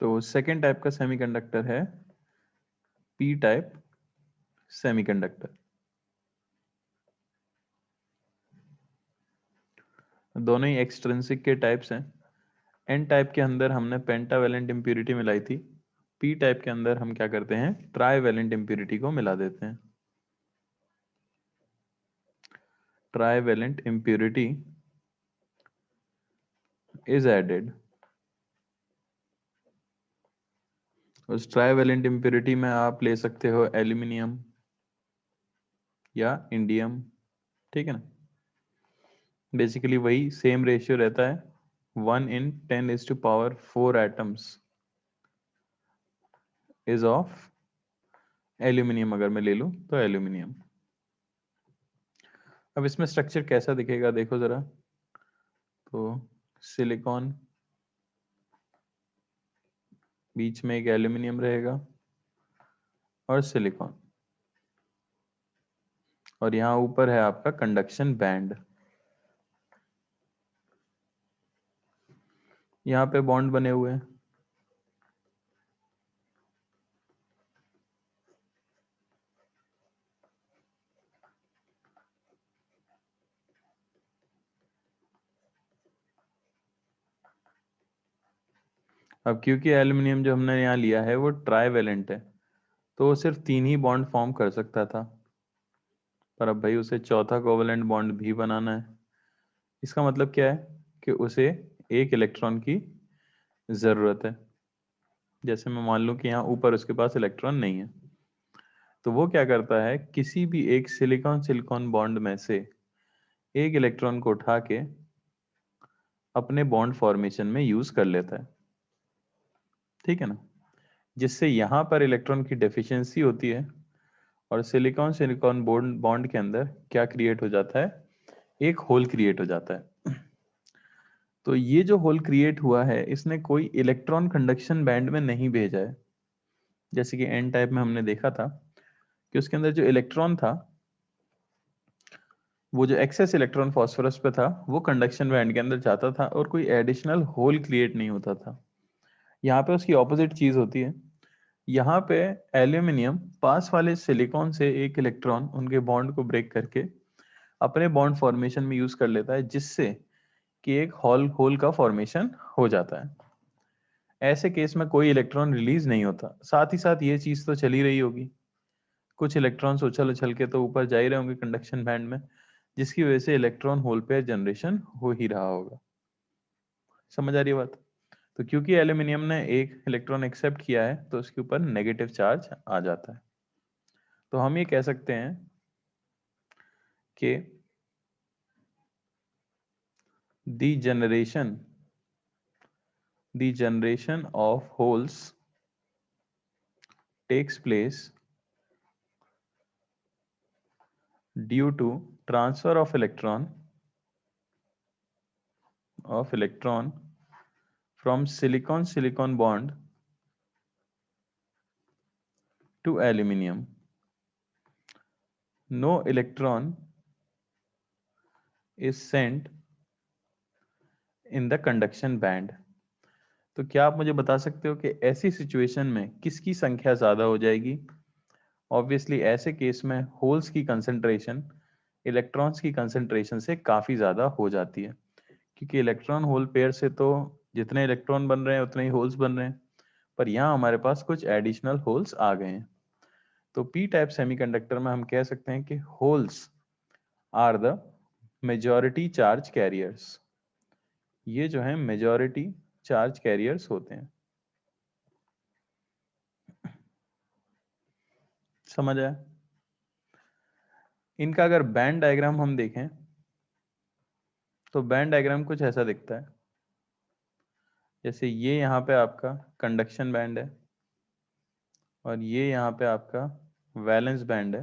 तो second type का semiconductor है पी टाइप सेमीकंडक्टर। दोनों ही एक्सट्रिंसिक के टाइप्स हैं। एन टाइप के अंदर हमने पेंटावेलेंट इम्प्यूरिटी मिलाई थी, पी टाइप के अंदर हम क्या करते हैं, ट्राईवेलेंट इम्प्यूरिटी को मिला देते हैं। Trivalent impurity is added. उस ट्राईवेलेंट इम्प्यूरिटी में आप ले सकते हो एल्यूमिनियम या इंडियम, ठीक है ना। बेसिकली वही सेम रेशियो रहता है, 1 × 10⁴ एटम्स इज ऑफ एल्यूमिनियम। अगर मैं ले लूं तो एल्यूमिनियम। अब इसमें स्ट्रक्चर कैसा दिखेगा देखो जरा। तो सिलिकॉन, बीच में एक एल्यूमिनियम रहेगा और सिलिकॉन, और यहां ऊपर है आपका कंडक्शन बैंड। यहाँ पे बॉन्ड बने हुए हैं। अब क्योंकि एल्यूमिनियम जो हमने यहाँ लिया है वो ट्राईवेलेंट है, तो वो सिर्फ 3 ही बॉन्ड फॉर्म कर सकता था, पर अब भाई उसे चौथा कोवेलेंट बॉन्ड भी बनाना है। इसका मतलब क्या है कि उसे एक इलेक्ट्रॉन की जरूरत है। जैसे मैं मान लूं कि यहाँ ऊपर उसके पास इलेक्ट्रॉन नहीं है, तो वो क्या करता है, किसी भी एक सिलिकॉन सिलिकॉन बॉन्ड में से एक इलेक्ट्रॉन को उठा के अपने बॉन्ड फॉर्मेशन में यूज कर लेता है, ठीक है ना। जिससे यहाँ पर इलेक्ट्रॉन की डेफिशिएंसी होती है और सिलिकॉन सिलिकॉन बॉन्ड बॉन्ड के अंदर क्या क्रिएट हो जाता है, एक होल क्रिएट हो जाता है। तो ये जो होल क्रिएट हुआ है इसने कोई इलेक्ट्रॉन कंडक्शन बैंड में नहीं भेजा है। जैसे कि एन टाइप में हमने देखा था कि उसके अंदर जो इलेक्ट्रॉन था, वो जो एक्सेस इलेक्ट्रॉन फास्फोरस पे था वो कंडक्शन बैंड के अंदर जाता था और कोई एडिशनल होल क्रिएट नहीं होता था। यहाँ पे उसकी ऑपोजिट चीज होती है। यहाँ पे एल्यूमिनियम पास वाले सिलिकॉन से एक इलेक्ट्रॉन उनके बॉन्ड को ब्रेक करके अपने बॉन्ड फॉर्मेशन में यूज कर लेता है, जिससे कि एक होल होल का फॉर्मेशन हो जाता है। ऐसे केस में कोई इलेक्ट्रॉन रिलीज नहीं होता। साथ ही साथ ये चीज तो चली रही होगी, कुछ इलेक्ट्रॉन्स उछल उछल के तो ऊपर जा ही रहे होंगे कंडक्शन बैंड में, जिसकी वजह से इलेक्ट्रॉन होल पेयर जनरेशन हो ही रहा होगा। समझ आ रही है बात। तो क्योंकि एल्यूमिनियम ने एक इलेक्ट्रॉन एक्सेप्ट किया है तो उसके ऊपर नेगेटिव चार्ज आ जाता है। तो हम ये कह सकते हैं कि the generation of holes takes place due to transfer of electron from silicon silicon bond to aluminium. No electron is sent in the conduction band. तो क्या आप मुझे बता सकते हो कि ऐसी सिचुएशन में किसकी संख्या ज्यादा हो जाएगी? ऑब्वियसली ऐसे केस में होल्स की कंसंट्रेशन इलेक्ट्रॉन्स की कंसंट्रेशन से काफी ज्यादा हो जाती है, क्योंकि इलेक्ट्रॉन होल पेयर से तो जितने इलेक्ट्रॉन बन रहे हैं उतने ही होल्स बन रहे हैं, पर यहाँ हमारे पास कुछ एडिशनल होल्स आ गए हैं। तो पी टाइप सेमीकंडक्टर में हम कह सकते हैं कि holes are the majority charge carriers. ये जो है मेजॉरिटी चार्ज कैरियर्स होते हैं। समझ आया? इनका अगर बैंड डायग्राम हम देखें तो बैंड डायग्राम कुछ ऐसा दिखता है। जैसे ये यहाँ पे आपका कंडक्शन बैंड है और ये यहाँ पे आपका वैलेंस बैंड है।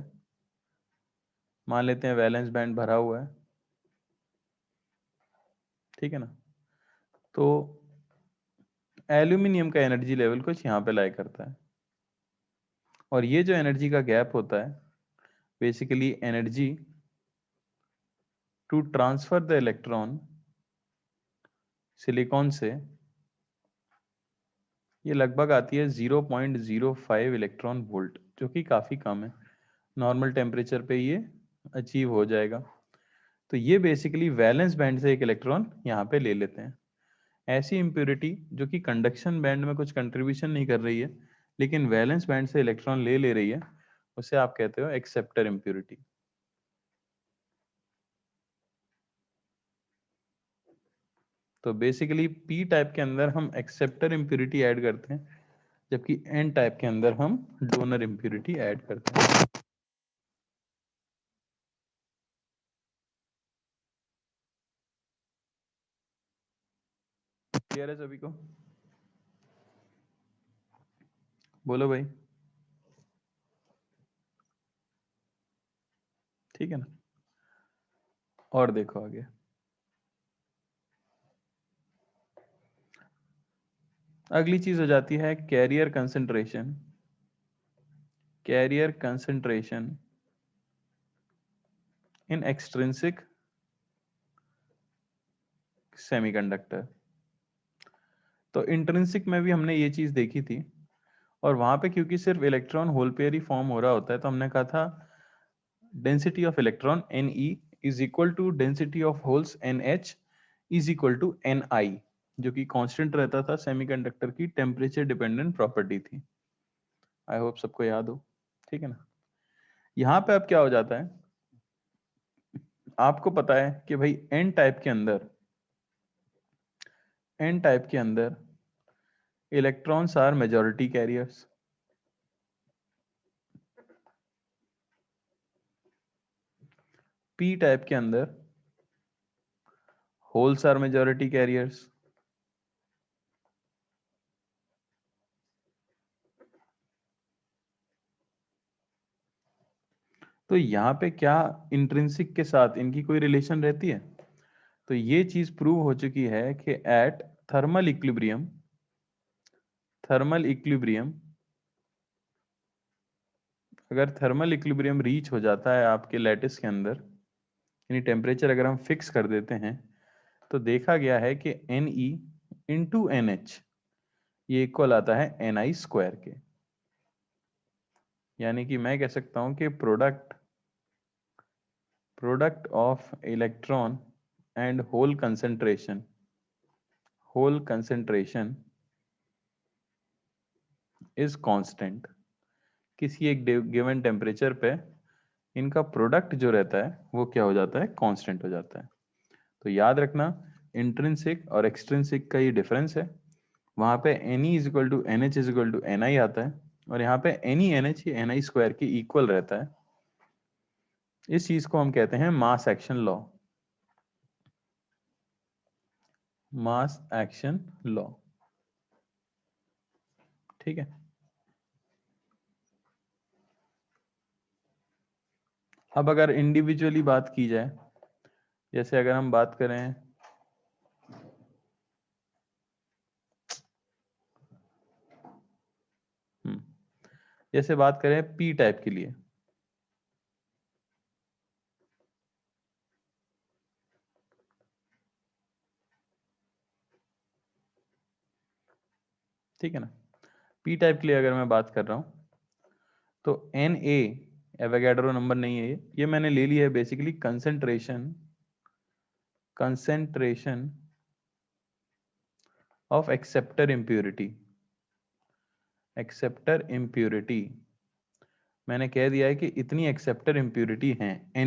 मान लेते हैं वैलेंस बैंड भरा हुआ है, ठीक है ना। तो एल्यूमिनियम का एनर्जी लेवल कुछ यहाँ पे लाई करता है, और ये जो एनर्जी का गैप होता है basically energy to transfer the electron silicon से ये लगभग आती है 0.05 इलेक्ट्रॉन वोल्ट, जो कि काफी कम है। नॉर्मल टेम्परेचर पे ये अचीव हो जाएगा। तो ये बेसिकली वैलेंस बैंड से एक इलेक्ट्रॉन यहाँ पे ले लेते हैं। ऐसी इम्प्योरिटी जो कि कंडक्शन बैंड में कुछ कंट्रीब्यूशन नहीं कर रही है, लेकिन वैलेंस बैंड से इलेक्ट्रॉन ले ले रही है, उसे आप कहते हो एक्सेप्टर इम्प्योरिटी। तो बेसिकली पी टाइप के अंदर हम एक्सेप्टर इम्प्योरिटी ऐड करते हैं, जबकि एन टाइप के अंदर हम डोनर इम्प्योरिटी ऐड करते हैं। क्लियर है सभी को? बोलो भाई। ठीक है ना? और देखो आगे। अगली चीज हो जाती है carrier concentration. Carrier concentration in extrinsic semiconductor. तो इंट्रिंसिक में भी हमने ये चीज देखी थी, और वहां पे क्योंकि सिर्फ इलेक्ट्रॉन होल पेयर ही फॉर्म हो रहा होता है, तो हमने कहा था density of electron Ne is equal to density of holes NH is equal to Ni, जो कि कांस्टेंट रहता था, सेमीकंडक्टर की टेम्परेचर डिपेंडेंट प्रॉपर्टी थी। आई होप सबको याद हो। ठीक है ना? यहाँ पे अब क्या हो जाता है, आपको पता है कि भाई एन टाइप के अंदर, एन टाइप के अंदर electrons are majority carriers. P type के अंदर होल्स आर मेजॉरिटी कैरियर्स। तो यहाँ पे क्या इंट्रिंसिक के साथ इनकी कोई रिलेशन रहती है? तो ये चीज प्रूव हो चुकी है कि at thermal equilibrium, thermal equilibrium, अगर थर्मल इक्विलिब्रियम रीच हो जाता है आपके लैटिस के अंदर, यानी टेम्परेचर अगर हम फिक्स कर देते हैं, तो देखा गया है कि Ne इंटू NH ये इक्वल आता है Ni स्क्वायर के। यानी कि मैं कह सकता हूं कि product of electron and hole concentration, hole concentration is constant. किसी एक गिवन टेम्परेचर पे इनका प्रोडक्ट जो रहता है वो क्या हो जाता है, कांस्टेंट हो जाता है। तो याद रखना, इंट्रिंसिक और एक्सट्रिंसिक का ये डिफरेंस है। वहां पे Ne is equal to NH is equal to Ni आता है, और यहाँ पे Ne NH ये Ni स्क्वायर के इक्वल रहता है। इस चीज को हम कहते हैं mass action law, mass action law. ठीक है? अब अगर इंडिविजुअली बात की जाए, जैसे अगर हम बात करें, जैसे बात करें पी टाइप के लिए, ठीक है ना? पी टाइप के लिए अगर मैं बात कर रहा हूं, तो Na एवोगैड्रो नंबर नहीं है, ये मैंने ले लिया है basically concentration, concentration of acceptor impurity. Acceptor impurity मैंने कह दिया है कि इतनी एक्सेप्टर इम्प्योरिटी है Na,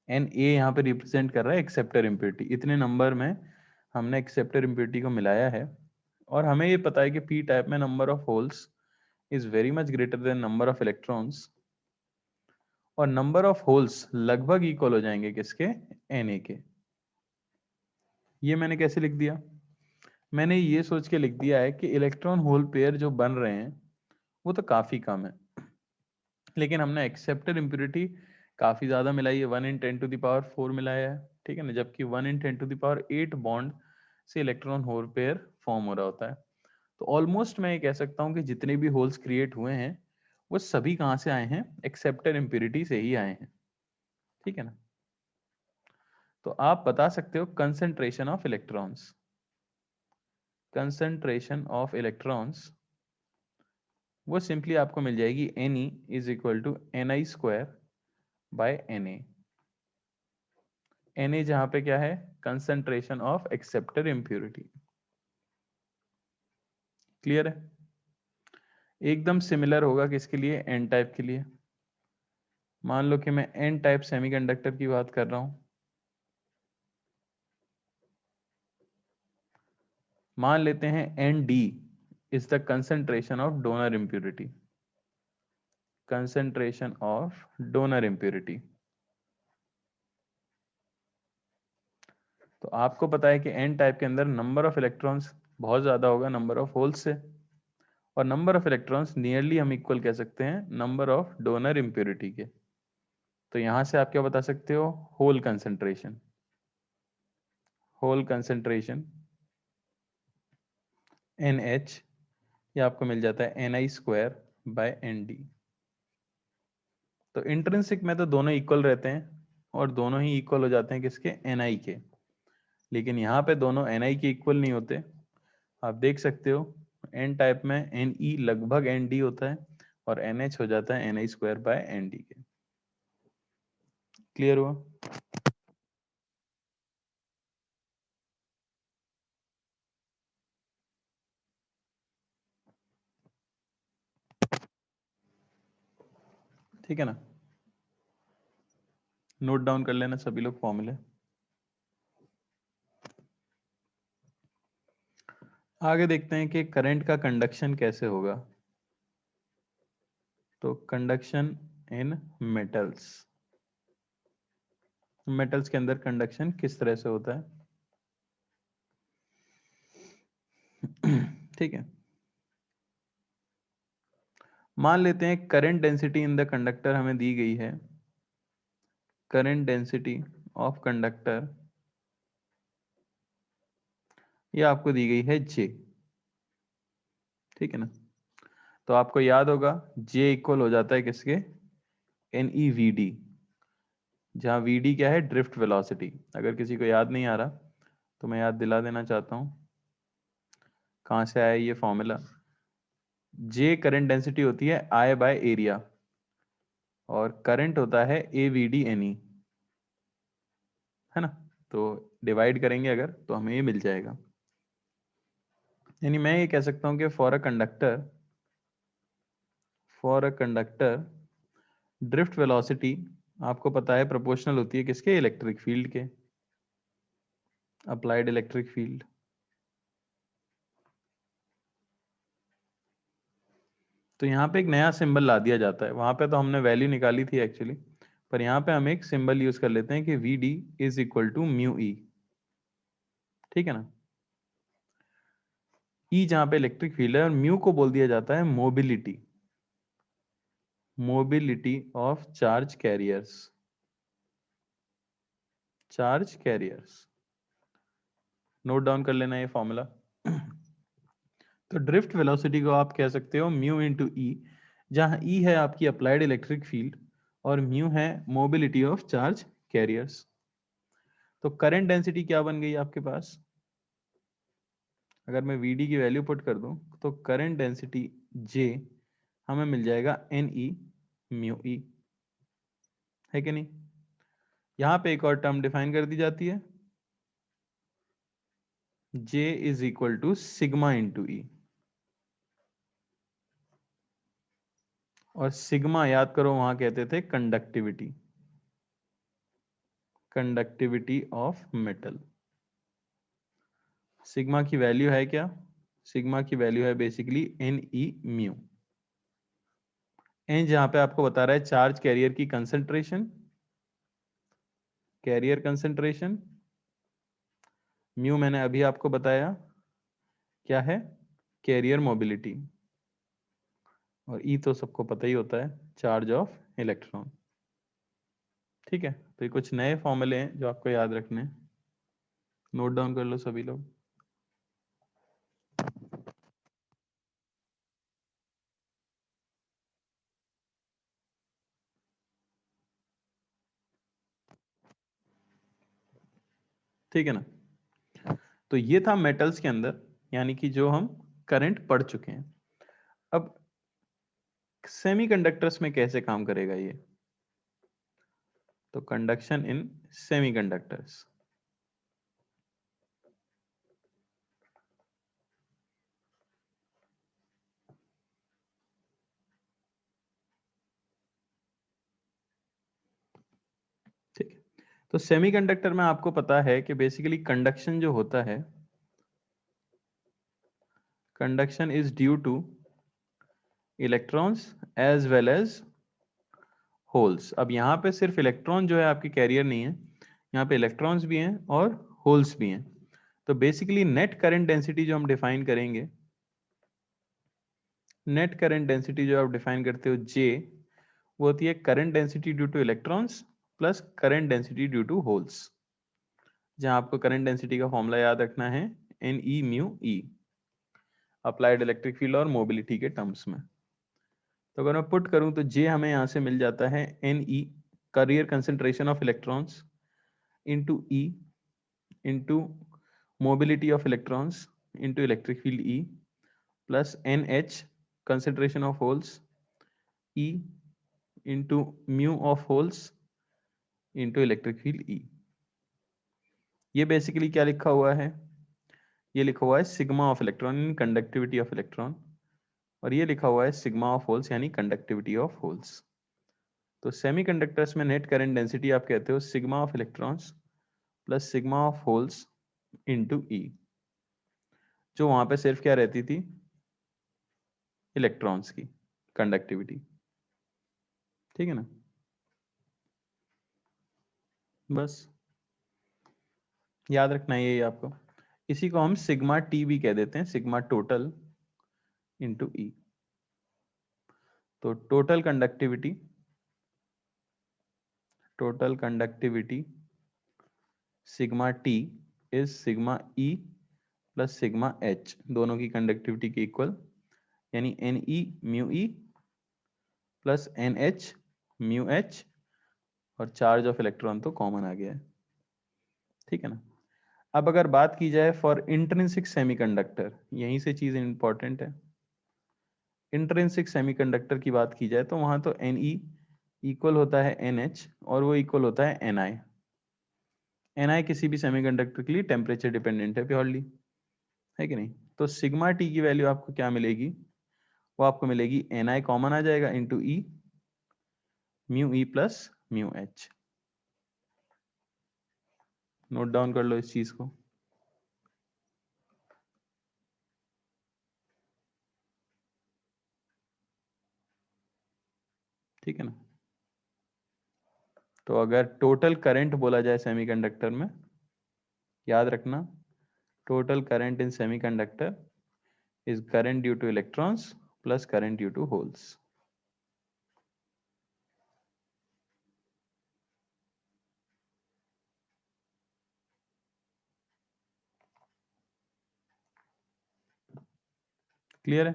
Na यहाँ पे रिप्रेजेंट कर रहा है एक्सेप्टर इम्प्योरिटी। इतने नंबर में हमने एक्सेप्टर इम्प्योरिटी को मिलाया है, और हमें ये पता है कि पी टाइप में number of holes is very much greater than number of electrons, और नंबर ऑफ होल्स लगभग इक्वल हो जाएंगे किसके, Na के। ये मैंने कैसे लिख दिया? मैंने ये सोच के लिख दिया है कि इलेक्ट्रॉन होल पेयर जो बन रहे हैं वो तो काफी कम है, लेकिन हमने एक्सेप्टर इम्प्योरिटी काफी ज्यादा मिलाई है, 1 × 10⁴ मिलाया है। ठीक है ना? जबकि 1 × 10⁸ बॉन्ड से इलेक्ट्रॉन होल पेयर फॉर्म हो रहा होता है। तो ऑलमोस्ट मैं ये कह सकता हूँ कि जितने भी होल्स क्रिएट हुए हैं वो सभी कहाँ से आए हैं, एक्सेप्टर इम्प्योरिटी से ही आए हैं। ठीक है ना? तो आप बता सकते हो concentration of electrons. Concentration of electrons वो सिंपली आपको मिल जाएगी Ne is equal to Ni square by Na। Na जहां पे क्या है, concentration of accepted impurity. Clear है? एकदम सिमिलर होगा किसके लिए, एन टाइप के लिए। मान लो कि मैं एन टाइप सेमीकंडक्टर की बात कर रहा हूं, मान लेते हैं N D is the concentration of donor impurity, concentration of donor impurity. तो आपको पता है कि एन टाइप के अंदर नंबर ऑफ इलेक्ट्रॉन्स बहुत ज्यादा होगा नंबर ऑफ होल्स से, और नंबर ऑफ इलेक्ट्रॉन्स नियरली हम इक्वल कह सकते हैं नंबर ऑफ डोनर इम्प्योरिटी के। तो यहां से आप क्या बता सकते हो, hole concentration, hole concentration N H, ये आपको मिल जाता है N I square by N D. तो इंट्रिंसिक में तो दोनों इक्वल रहते हैं और दोनों ही इक्वल हो जाते हैं किसके, एन आई के। लेकिन यहाँ पे दोनों एन आई के इक्वल नहीं होते। आप देख सकते हो एन टाइप में एन ई लगभग एन डी होता है और एन एच हो जाता है N I square by N D के। क्लियर हुआ? ठीक है ना? नोट डाउन कर लेना सभी लोग फॉर्मूले। आगे देखते हैं कि करंट का कंडक्शन कैसे होगा। तो कंडक्शन इन मेटल्स, मेटल्स के अंदर कंडक्शन किस तरह से होता है। ठीक है, मान लेते हैं current density in the conductor हमें दी गई है, करंट डेंसिटी ऑफ कंडक्टर ये आपको दी गई है J। ठीक है ना? तो आपको याद होगा J इक्वल हो जाता है किसके, NEVD, जहां VD क्या है, ड्रिफ्ट वेलोसिटी। अगर किसी को याद नहीं आ रहा तो मैं याद दिला देना चाहता हूं कहां से आया ये फॉर्मूला। J करंट डेंसिटी होती है I बाय एरिया, और करंट होता है AVD NE, है ना? तो डिवाइड करेंगे अगर तो हमें ये मिल जाएगा। यानी मैं ये कह सकता हूं कि for a conductor drift velocity आपको पता है प्रोपोर्शनल होती है किसके, इलेक्ट्रिक फील्ड के, अप्लाइड इलेक्ट्रिक फील्ड। तो यहाँ पे एक नया सिंबल ला दिया जाता है, वहां पे तो हमने वैल्यू निकाली थी एक्चुअली, पर यहाँ पे हम एक सिंबल यूज कर लेते हैं कि V D is equal to mu E. ठीक है ना? ई जहाँ पे इलेक्ट्रिक फील्ड है और म्यू को बोल दिया जाता है mobility, mobility of charge carriers, charge carriers. Note down कर लेना ये फॉर्मूला। तो ड्रिफ्ट वेलोसिटी को आप कह सकते हो म्यू इंटू ई, जहां ई है आपकी अप्लाइड इलेक्ट्रिक फील्ड और म्यू है मोबिलिटी ऑफ चार्ज कैरियर्स। तो करंट डेंसिटी क्या बन गई आपके पास, अगर मैं Vd की वैल्यू पुट कर दूं तो करंट डेंसिटी J हमें मिल जाएगा Ne म्यू ई, है कि नहीं? यहां पे एक और टर्म डिफाइन कर दी जाती है, J is equal to sigma into E. और सिग्मा याद करो वहां कहते थे conductivity, conductivity of metal. Sigma की वैल्यू है क्या, सिग्मा की वैल्यू है बेसिकली Ne म्यू। एन जहां पे आपको बता रहा है चार्ज कैरियर की कंसंट्रेशन, कैरियर कंसंट्रेशन। म्यू मैंने अभी आपको बताया क्या है, कैरियर मोबिलिटी। और ई तो सबको पता ही होता है, चार्ज ऑफ इलेक्ट्रॉन। ठीक है, तो ये कुछ नए फॉर्मूले हैं जो आपको याद रखने हैं। नोट डाउन कर लो सभी लोग। ठीक है ना? तो ये था मेटल्स के अंदर। यानी कि जो हम करंट पढ़ चुके हैं। अब सेमीकंडक्टर्स में कैसे काम करेगा ये? तो कंडक्शन इन सेमीकंडक्टर्स, ठीक है। तो सेमीकंडक्टर में आपको पता है कि बेसिकली कंडक्शन जो होता है, conduction is due to electrons as well as holes. अब यहाँ पे सिर्फ इलेक्ट्रॉन जो है आपकी कैरियर नहीं है, यहाँ पे इलेक्ट्रॉन्स भी हैं और होल्स भी हैं। तो बेसिकली नेट करंट डेंसिटी जो हम डिफाइन करेंगे, नेट करंट डेंसिटी जो आप डिफाइन करते हो जे, वो होती है current density due to electrons plus current density due to holes. जहां आपको करंट डेंसिटी का फॉर्मूला याद रखना है N E mu E, applied electric field और मोबिलिटी के टर्म्स में। तो अगर मैं पुट करूं तो जे हमें यहां से मिल जाता है N E, carrier concentration of electrons, into E, into mobility of electrons, into electric field E, plus N H concentration of holes, E, into mu of holes, into electric field E. ये basically क्या लिखा हुआ है? ये लिखा हुआ है sigma of electron in conductivity of electron, और ये लिखा हुआ है सिग्मा ऑफ होल्स यानी कंडक्टिविटी ऑफ होल्स। तो सेमीकंडक्टर्स में नेट करंट डेंसिटी आप कहते हो sigma of electrons plus sigma of holes into E, जो वहां पे सिर्फ क्या रहती थी? इलेक्ट्रॉन्स की कंडक्टिविटी। ठीक है ना? बस याद रखना है ये आपको। इसी को हम सिग्मा टी भी कह देते हैं, सिग्मा टोटल इंटू ई। तो total conductivity sigma T is sigma E plus sigma H, दोनों की कंडक्टिविटी के इक्वल, यानी N E mu E plus N H mu H, और चार्ज ऑफ इलेक्ट्रॉन तो कॉमन आ गया है। ठीक है ना? अब अगर बात की जाए फॉर इंट्रिंसिक सेमीकंडक्टर, यहीं से चीज इंपॉर्टेंट है। इंट्रिंसिक सेमीकंडक्टर की बात की जाए तो वहां तो एन ई इक्वल होता है एन एच और वो इक्वल होता है एन आई। एन आई किसी भी सेमीकंडक्टर के लिए टेम्परेचर डिपेंडेंट है प्योरली, है कि नहीं? तो सिग्मा टी की वैल्यू आपको क्या मिलेगी? वो आपको मिलेगी एन आई कॉमन आ जाएगा into E mu E plus mu H. Note down कर लो इस चीज को। ठीक है ना? तो अगर टोटल करंट बोला जाए सेमीकंडक्टर में, याद रखना total current in semiconductor is current due to electrons plus current due to holes. Clear है?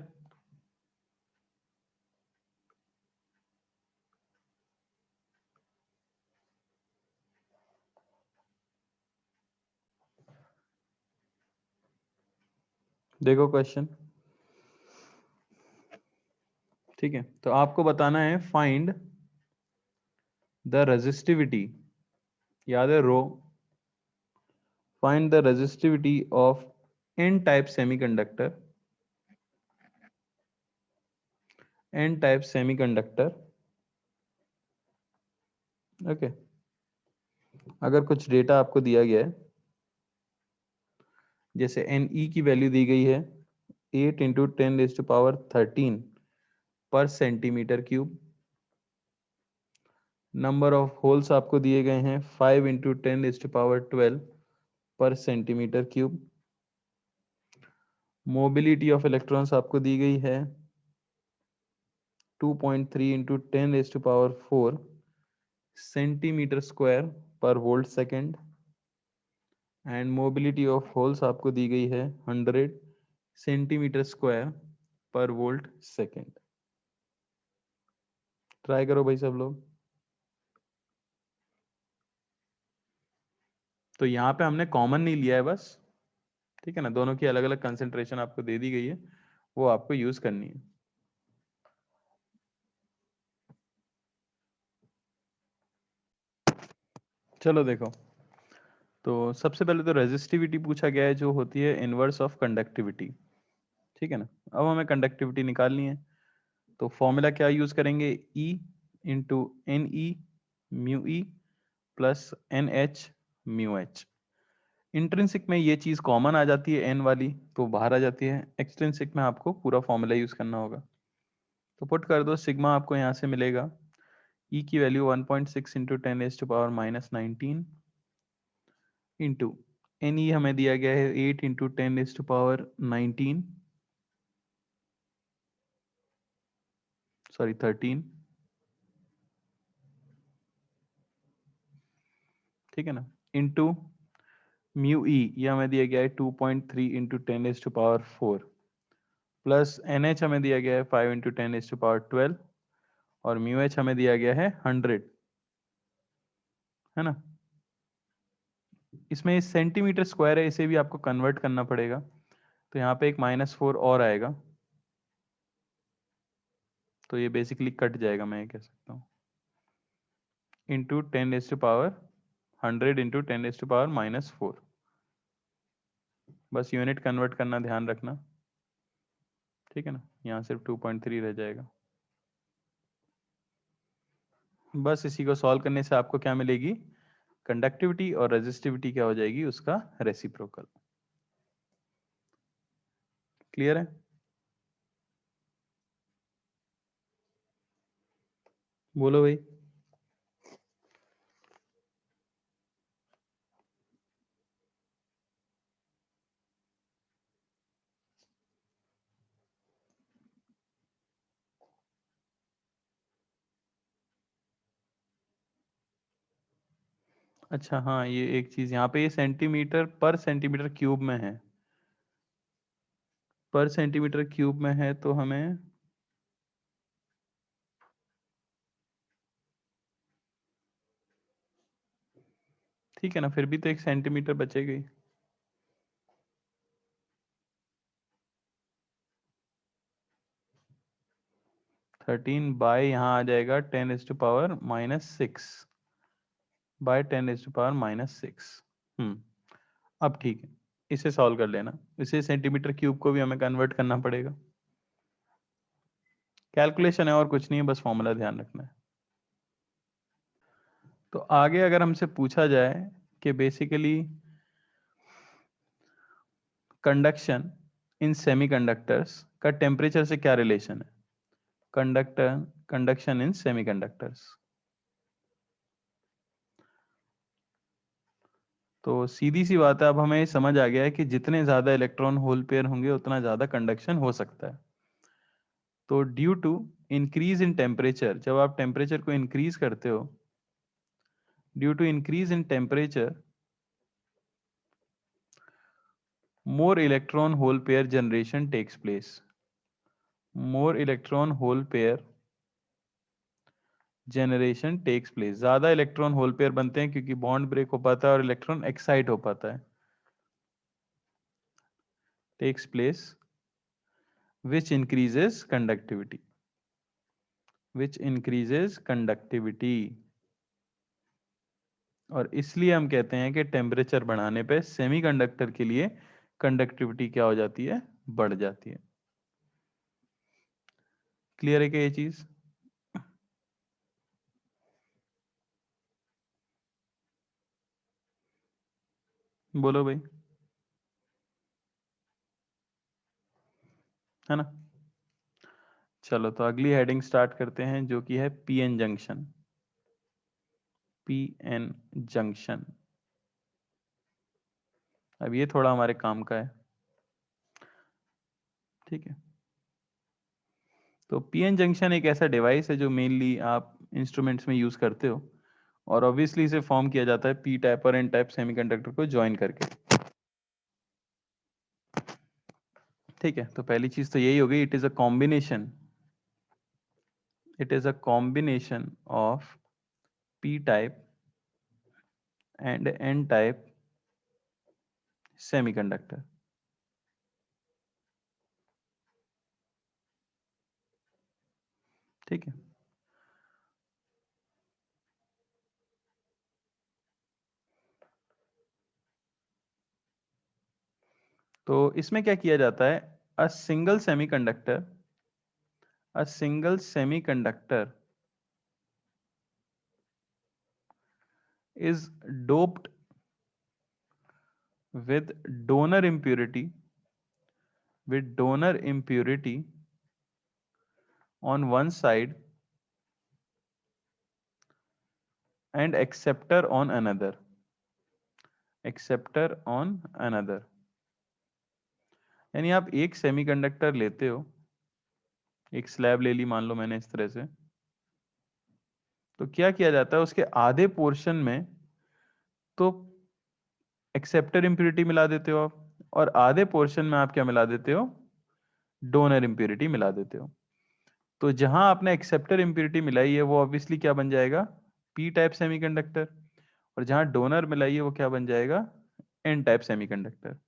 देखो क्वेश्चन। ठीक है, तो आपको बताना है फाइंड द रेजिस्टिविटी, याद है rho, find the resistivity of N type semiconductor, N type semiconductor. Okay, अगर कुछ डेटा आपको दिया गया है, जैसे एन ई की वैल्यू दी गई है 8 इंटू 10⁻13 पर centimetre cube, number of holes आपको दिए गए हैं 5 इंटू 10⁻12 पर centimetre cube, mobility of electrons आपको दी गई है 2.3 इंटू 10⁻4 सेंटीमीटर स्क्वायर पर volt second, and mobility of holes आपको दी गई है 100 सेंटीमीटर स्क्वायर पर वोल्ट सेकेंड। ट्राई करो भाई सब लोग। तो यहाँ पे हमने कॉमन नहीं लिया है बस, ठीक है ना, दोनों की अलग अलग कंसेंट्रेशन आपको दे दी गई है, वो आपको यूज करनी है। चलो देखो, तो सबसे पहले तो रेजिस्टिविटी पूछा गया है, जो होती है इनवर्स ऑफ कंडक्टिविटी। ठीक है ना, अब हमें कंडक्टिविटी निकालनी है, तो फॉर्मूला क्या यूज करेंगे, E into N E mu E plus N H mu H. Intrinsic में ये चीज कॉमन आ जाती है एन वाली, तो बाहर आ जाती है। एक्सट्रिंसिक में आपको पूरा फॉर्मूला यूज करना होगा, तो पुट कर दो, सिग्मा आपको यहाँ से मिलेगा E की value 1.6 into 10⁻⁻19 into N E हमें दिया गया है 8 इंटू 10⁻19, सॉरी 13। ठीक है ना, इंटू म्यू ई ये हमें दिया गया है 2.3 इंटू 10⁻4 प्लस एन एच हमें दिया गया है 5 इंटू 10⁻12 और म्यू एच हमें दिया गया है 100, है ना। इसमें सेंटीमीटर स्क्वायर है, इसे भी आपको कन्वर्ट करना पड़ेगा, तो यहाँ पे एक -4 और आएगा, तो ये बेसिकली कट जाएगा, मैं ये कह सकता हूँ, इंटू 10⁻100 इंटू 10⁻⁻4। बस यूनिट कन्वर्ट करना ध्यान रखना, ठीक है ना, यहाँ सिर्फ 2.3 रह जाएगा। बस इसी को सॉल्व करने से आपको क्या मिलेगी, कंडक्टिविटी और रेजिस्टिविटी क्या हो जाएगी, उसका रेसिप्रोकल। क्लियर है? बोलो भाई। अच्छा हाँ, ये एक चीज यहाँ पे, ये सेंटीमीटर पर सेंटीमीटर क्यूब में है, पर सेंटीमीटर क्यूब में है, तो हमें ठीक है ना, फिर भी तो 1 सेंटीमीटर बचेगी। 13 बाय यहाँ आ जाएगा 10⁻⁻6 बाय 10⁻⁻6। अब ठीक है, इसे सॉल्व कर लेना, इसे सेंटीमीटर क्यूब को भी हमें कन्वर्ट करना पड़ेगा। कैलकुलेशन है और कुछ नहीं है, बस फॉर्मूला ध्यान रखना है। तो आगे अगर हमसे पूछा जाए कि बेसिकली कंडक्शन इन सेमीकंडक्टर्स का टेम्परेचर से क्या रिलेशन है, कंडक्शन इन सेमीकंडक्टर्स, तो सीधी सी बात है, अब हमें समझ आ गया है कि जितने ज्यादा इलेक्ट्रॉन होल पेयर होंगे उतना ज्यादा कंडक्शन हो सकता है। तो due to increase in temperature, जब आप टेम्परेचर को इंक्रीज करते हो, due to increase in temperature more electron hole pair generation takes place, more electron hole pair generation takes place, ज्यादा इलेक्ट्रॉन होल पेयर बनते हैं क्योंकि बॉन्ड ब्रेक हो पाता है और इलेक्ट्रॉन एक्साइट हो पाता है, takes place, which increases conductivity, which increases conductivity। और इसलिए हम कहते हैं कि टेम्परेचर बढ़ाने पे सेमीकंडक्टर के लिए कंडक्टिविटी क्या हो जाती है, बढ़ जाती है। क्लियर है क्या ये चीज? बोलो भाई, है ना। चलो तो अगली हेडिंग स्टार्ट करते हैं, जो कि है पीएन जंक्शन, पीएन जंक्शन। अब ये थोड़ा हमारे काम का है, ठीक है। तो पीएन जंक्शन एक ऐसा डिवाइस है जो मेनली आप इंस्ट्रूमेंट्स में यूज करते हो, और ऑब्वियसली इसे फॉर्म किया जाता है पी टाइप और एन टाइप सेमीकंडक्टर को ज्वाइन करके। ठीक है, तो पहली चीज तो यही हो गई, it is a combination, it is a combination of P type and N type semiconductor. ठीक है। तो इसमें क्या किया जाता है, a single semiconductor is doped with donor impurity on one side and acceptor on another. यानी आप एक सेमीकंडक्टर लेते हो, एक स्लैब ले ली मान लो मैंने इस तरह से, तो क्या किया जाता है उसके आधे पोर्शन में तो एक्सेप्टर इंप्योरिटी मिला देते हो आप, और आधे पोर्शन में आप क्या मिला देते हो, डोनर इंप्योरिटी मिला देते हो। तो जहां आपने एक्सेप्टर इंप्योरिटी मिलाई है वो ऑब्वियसली क्या बन जाएगा, पी टाइप सेमीकंडक्टर, और जहां डोनर मिलाई है वो क्या बन जाएगा, N type semiconductor.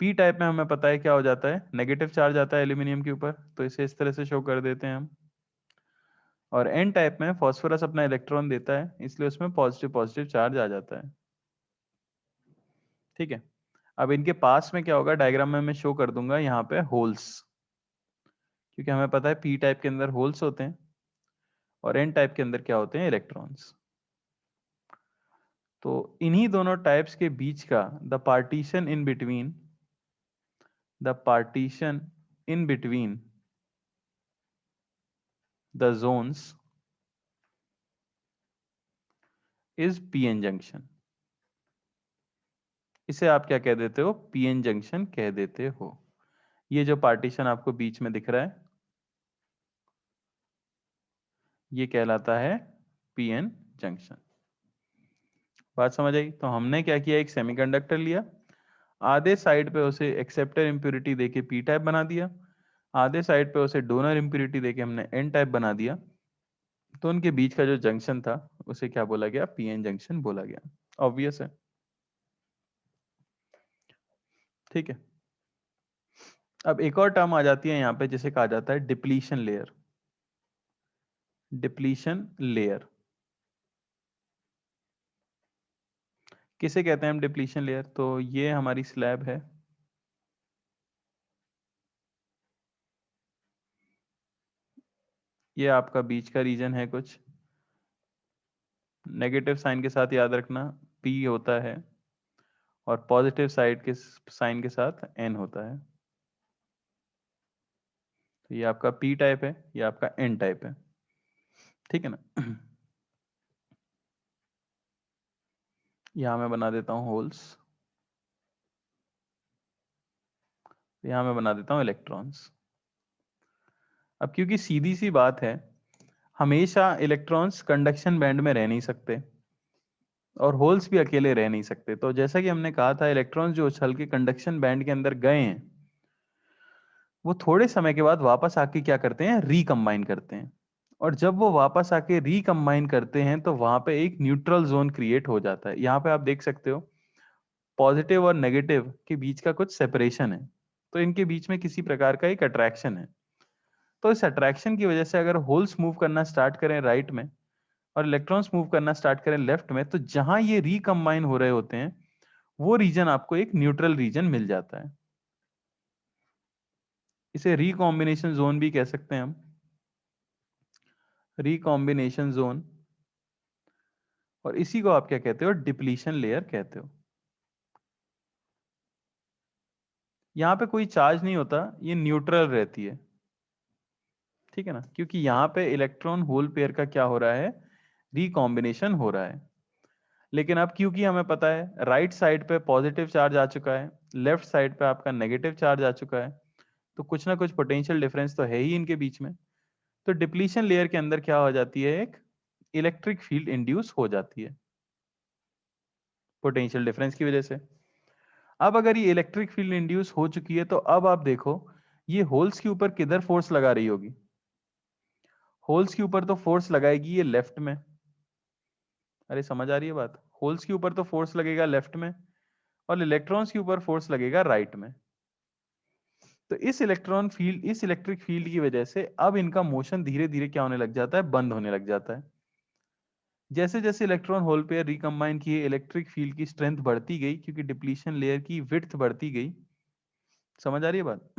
P type में हमें पता है क्या हो जाता है, नेगेटिव चार्ज आता है एल्यूमिनियम के ऊपर, तो इसे इस तरह से शो कर देते हैं हम। और एन टाइप में फॉस्फोरस अपना इलेक्ट्रॉन देता है, इसलिए उसमें पॉजिटिव पॉजिटिव चार्ज आ जाता है। ठीक है। अब इनके पास में क्या होगा, डायग्राम में मैं शो कर दूंगा यहाँ पे होल्स, क्योंकि हमें पता है पी टाइप के अंदर होल्स होते हैं और एन टाइप के अंदर क्या होते हैं, इलेक्ट्रॉन्स। तो इन्हीं दोनों टाइप्स के बीच का the partition in between the zones is PN junction. इसे आप क्या कह देते हो, पीएन जंक्शन कह देते हो। ये जो पार्टीशन आपको बीच में दिख रहा है ये कहलाता है पीएन जंक्शन। बात समझ आई। तो हमने क्या किया, एक सेमीकंडक्टर लिया, आधे साइड पे उसे एक्सेप्टर इंप्योरिटी देके पी टाइप बना दिया, आधे साइड पे उसे डोनर इंप्योरिटी देके हमने एन टाइप बना दिया। तो उनके बीच का जो जंक्शन था उसे क्या बोला गया, पीएन जंक्शन बोला गया। ऑब्वियस है। ठीक है। अब एक और टर्म आ जाती है यहाँ पे जिसे कहा जाता है डिप्लीशन लेयर। डिप्लीशन लेयर किसे कहते हैं हम, डिप्लीशन लेयर? तो ये हमारी स्लैब है, ये आपका बीच का रीजन है कुछ, नेगेटिव साइन के साथ याद रखना पी होता है और पॉजिटिव साइड के साइन के साथ एन होता है। तो ये आपका पी टाइप है, ये आपका एन टाइप है। ठीक है ना। यहां मैं बना देता हूं होल्स, यहां मैं बना देता हूं इलेक्ट्रॉन्स। अब क्योंकि सीधी सी बात है, हमेशा इलेक्ट्रॉन्स कंडक्शन बैंड में रह नहीं सकते और होल्स भी अकेले रह नहीं सकते। तो जैसा कि हमने कहा था, इलेक्ट्रॉन्स जो उछल के कंडक्शन बैंड के अंदर गए हैं वो थोड़े समय के बाद वापस आके क्या करते हैं, रिकम्बाइन करते हैं। और जब वो वापस आके रिकम्बाइन करते हैं तो वहां पे एक न्यूट्रल जोन क्रिएट हो जाता है। यहाँ पे आप देख सकते हो पॉजिटिव और नेगेटिव के बीच का कुछ सेपरेशन है, तो इनके बीच में किसी प्रकार का एक अट्रैक्शन है। तो इस अट्रैक्शन की वजह से अगर होल्स मूव करना स्टार्ट करें राइट में और इलेक्ट्रॉन्स मूव करना स्टार्ट करें लेफ्ट में, तो जहां ये रिकम्बाइन हो रहे होते हैं वो रीजन आपको एक न्यूट्रल रीजन मिल जाता है। इसे रिकॉम्बिनेशन जोन भी कह सकते हैं हम, रिकॉम्बिनेशन जोन। और इसी को आप क्या कहते हो, डिप्लीशन लेयर कहते हो। यहां पे कोई चार्ज नहीं होता, ये न्यूट्रल रहती है। ठीक है ना, क्योंकि यहाँ पे इलेक्ट्रॉन होल पेयर का क्या हो रहा है, रिकॉम्बिनेशन हो रहा है। लेकिन अब क्योंकि हमें पता है राइट साइड पे पॉजिटिव चार्ज आ चुका है, लेफ्ट साइड पे आपका नेगेटिव चार्ज आ चुका है, तो कुछ ना कुछ पोटेंशियल डिफरेंस तो है ही इनके बीच में। तो डिप्लीशन लेयर के अंदर क्या हो जाती है, एक इलेक्ट्रिक फील्ड इंड्यूस हो जाती है पोटेंशियल डिफरेंस की वजह से। अब अगर ये इलेक्ट्रिक फील्ड इंड्यूस हो चुकी है तो अब आप देखो ये होल्स के ऊपर किधर फोर्स लगा रही होगी, होल्स के ऊपर तो फोर्स लगाएगी ये लेफ्ट में। अरे समझ आ रही है बात, होल्स के ऊपर तो फोर्स लगेगा लेफ्ट में और इलेक्ट्रॉन्स के ऊपर फोर्स लगेगा राइट में। तो इस इलेक्ट्रिक फील्ड की वजह से अब इनका मोशन धीरे धीरे क्या होने लग जाता है, बंद होने लग जाता है। जैसे जैसे इलेक्ट्रॉन होल पेयर रिकम्बाइन किए, इलेक्ट्रिक फील्ड की स्ट्रेंथ बढ़ती गई क्योंकि डिप्लीशन लेयर की विड्थ बढ़ती गई। समझ आ रही है बात?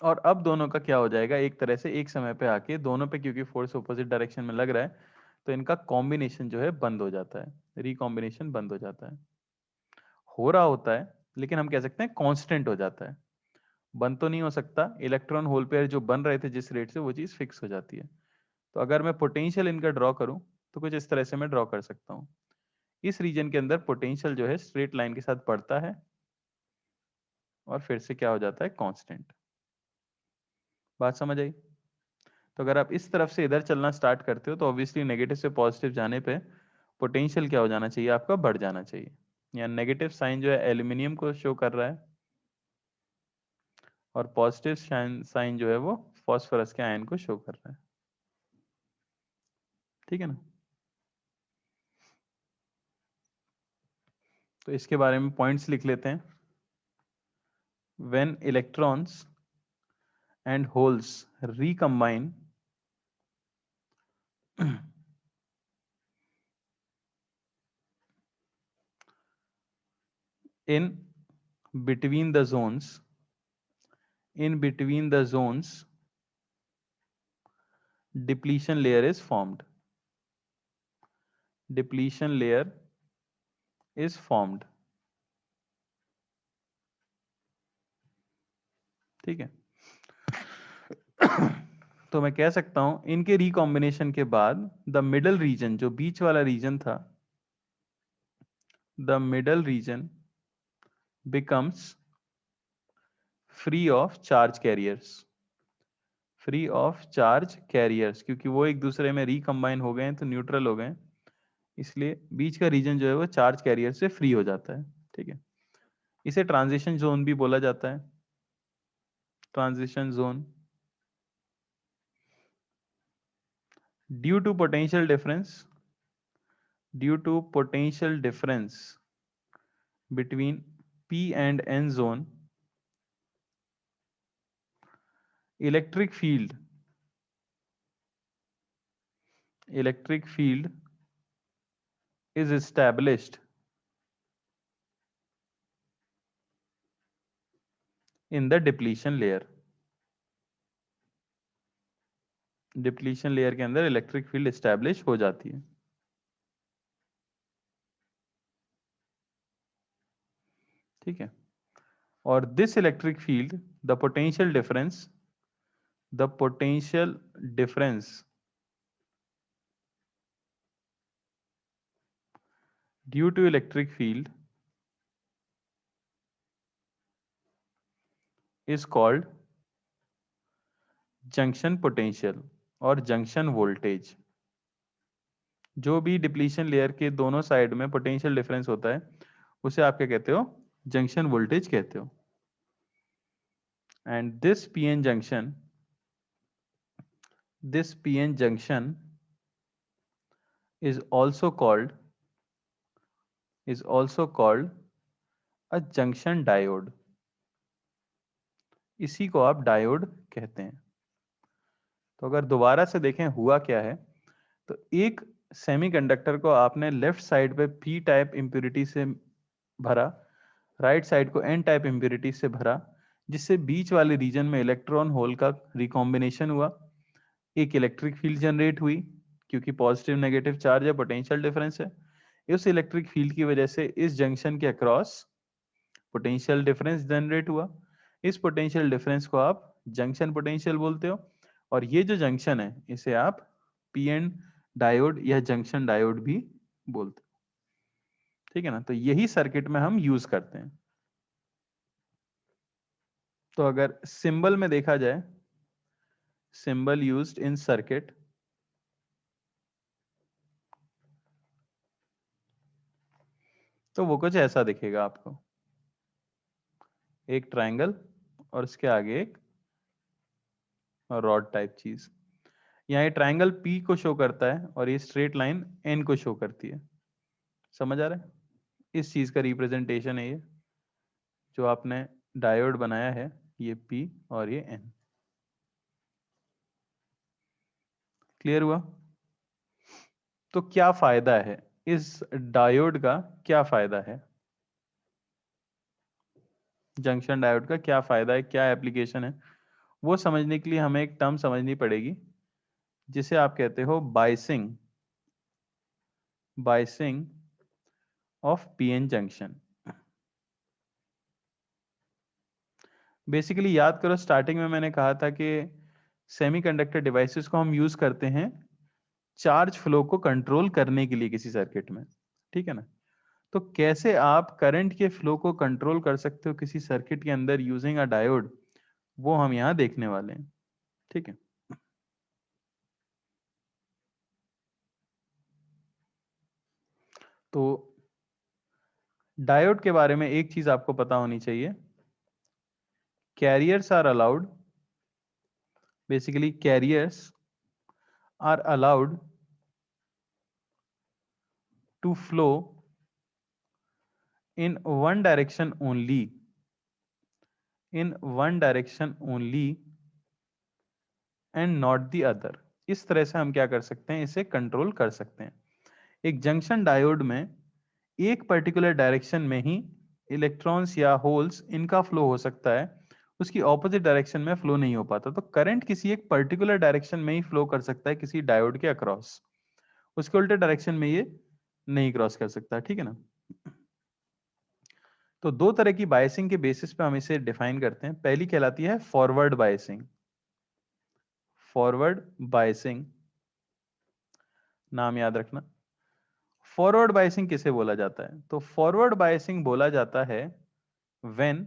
और अब दोनों का क्या हो जाएगा, एक तरह से एक समय पे आके दोनों पे, क्योंकि फोर्स ऑपोजिट डायरेक्शन में लग रहा है, तो इनका कॉम्बिनेशन जो है बंद हो जाता है, रिकॉम्बिनेशन बंद हो जाता है। हो रहा होता है, लेकिन हम कह सकते हैं कांस्टेंट हो जाता है। बंद तो नहीं हो सकता, इलेक्ट्रॉन होल पेयर जो बन रहे थे जिस रेट से, वो चीज फिक्स हो जाती है। तो अगर मैं पोटेंशियल इनका ड्रॉ करूं तो कुछ इस तरह से मैं ड्रॉ कर सकता हूं। इस रीजन के अंदर पोटेंशियल जो है स्ट्रेट लाइन के साथ बढ़ता है और फिर से क्या हो जाता है, कांस्टेंट। बात समझ आई? तो अगर आप इस तरफ से इधर चलना स्टार्ट करते हो तो ऑब्वियसली नेगेटिव से पॉजिटिव जाने पे पोटेंशियल क्या हो जाना चाहिए, आपका बढ़ जाना चाहिए। या नेगेटिव साइन जो है एल्यूमिनियम को शो कर रहा है और पॉजिटिव साइन जो है वो फॉस्फोरस के आयन को शो कर रहा है। ठीक है ना? तो इसके बारे में पॉइंट्स लिख लेते हैं। When electrons and holes recombine in between the zones, depletion layer is formed. Depletion layer is formed. ठीक है? तो मैं कह सकता हूं इनके रिकॉम्बिनेशन के बाद द मिडल रीजन, जो बीच वाला रीजन था, the middle region becomes free of charge carriers. Free of charge carriers, क्योंकि वो एक दूसरे में रिकम्बाइन हो गए हैं तो न्यूट्रल हो गए हैं, इसलिए बीच का रीजन जो है वो चार्ज कैरियर से फ्री हो जाता है। ठीक है? इसे ट्रांजिशन जोन भी बोला जाता है। Transition zone, due to potential difference, due to potential difference between P and N zone, electric field is established in the depletion layer. Depletion layer के अंदर इलेक्ट्रिक फील्ड एस्टैब्लिश हो जाती है। ठीक है? और this electric field, the potential difference, the potential difference due to electric field is called junction potential और junction voltage. जो भी डिप्लीशन लेयर के दोनों साइड में पोटेंशियल डिफरेंस होता है उसे आप क्या कहते हो, जंक्शन वोल्टेज कहते हो। And this PN junction is also called a junction diode. इसी को आप डायोड कहते हैं। तो अगर दोबारा से देखें हुआ क्या है, तो एक सेमीकंडक्टर को आपने लेफ्ट साइड पे पी टाइप इम्प्योरिटी से भरा, राइट साइड को एन टाइप इम्प्योरिटी से भरा, जिससे बीच वाले रीजन में इलेक्ट्रॉन होल का रिकॉम्बिनेशन हुआ, एक इलेक्ट्रिक फील्ड जनरेट हुई, क्योंकि पॉजिटिव नेगेटिव चार्ज है, पोटेंशियल डिफरेंस है। उस इलेक्ट्रिक फील्ड की वजह से इस जंक्शन के अक्रॉस पोटेंशियल डिफरेंस जनरेट हुआ। इस पोटेंशियल डिफरेंस को आप जंक्शन पोटेंशियल बोलते हो, और ये जो जंक्शन है इसे आप पीएन डायोड या जंक्शन डायोड भी बोलते हो। ठीक है ना? तो यही सर्किट में हम यूज करते हैं। तो अगर सिंबल में देखा जाए, सिंबल यूज्ड इन सर्किट, तो वो कुछ ऐसा दिखेगा आपको, एक ट्रायंगल और उसके आगे एक रॉड टाइप चीज। यहाँ ये ट्रायंगल P को शो करता है और ये स्ट्रेट लाइन N को शो करती है। समझ आ रहा है? इस चीज का रिप्रेजेंटेशन है ये। जो आपने डायोड बनाया है, ये P और ये N। क्लियर हुआ? तो क्या फायदा है इस डायोड का, क्या फायदा है, जंक्शन डायोड का क्या फायदा है, क्या एप्लीकेशन है, वो समझने के लिए हमें एक टर्म समझनी पड़ेगी जिसे आप कहते हो biasing, biasing of PN junction. Basically याद करो, स्टार्टिंग में मैंने कहा था कि सेमीकंडक्टर डिवाइसेस को हम यूज करते हैं चार्ज फ्लो को कंट्रोल करने के लिए किसी सर्किट में, ठीक है ना। तो कैसे आप करंट के फ्लो को कंट्रोल कर सकते हो किसी सर्किट के अंदर यूजिंग अ डायोड, वो हम यहां देखने वाले हैं, ठीक है। तो डायोड के बारे में एक चीज आपको पता होनी चाहिए, carriers are allowed, basically carriers are allowed to flow in one direction only, in one direction only and not the other। इस तरह से हम क्या कर सकते हैं, इसे कंट्रोल कर सकते हैं। एक जंक्शन डायोड में एक पर्टिकुलर डायरेक्शन में ही इलेक्ट्रॉन्स या होल्स इनका फ्लो हो सकता है, उसकी ऑपोजिट डायरेक्शन में फ्लो नहीं हो पाता। तो करंट किसी एक पर्टिकुलर डायरेक्शन में ही फ्लो कर सकता है किसी डायोड के अक्रॉस, उसके उल्टे डायरेक्शन में ये नहीं क्रॉस कर सकता, ठीक है ना। तो दो तरह की बायसिंग के बेसिस पे हम इसे डिफाइन करते हैं। पहली कहलाती है फॉरवर्ड बायसिंग, फॉरवर्ड बायसिंग, नाम याद रखना। फॉरवर्ड बायसिंग किसे बोला जाता है? तो फॉरवर्ड बायसिंग बोला जाता है when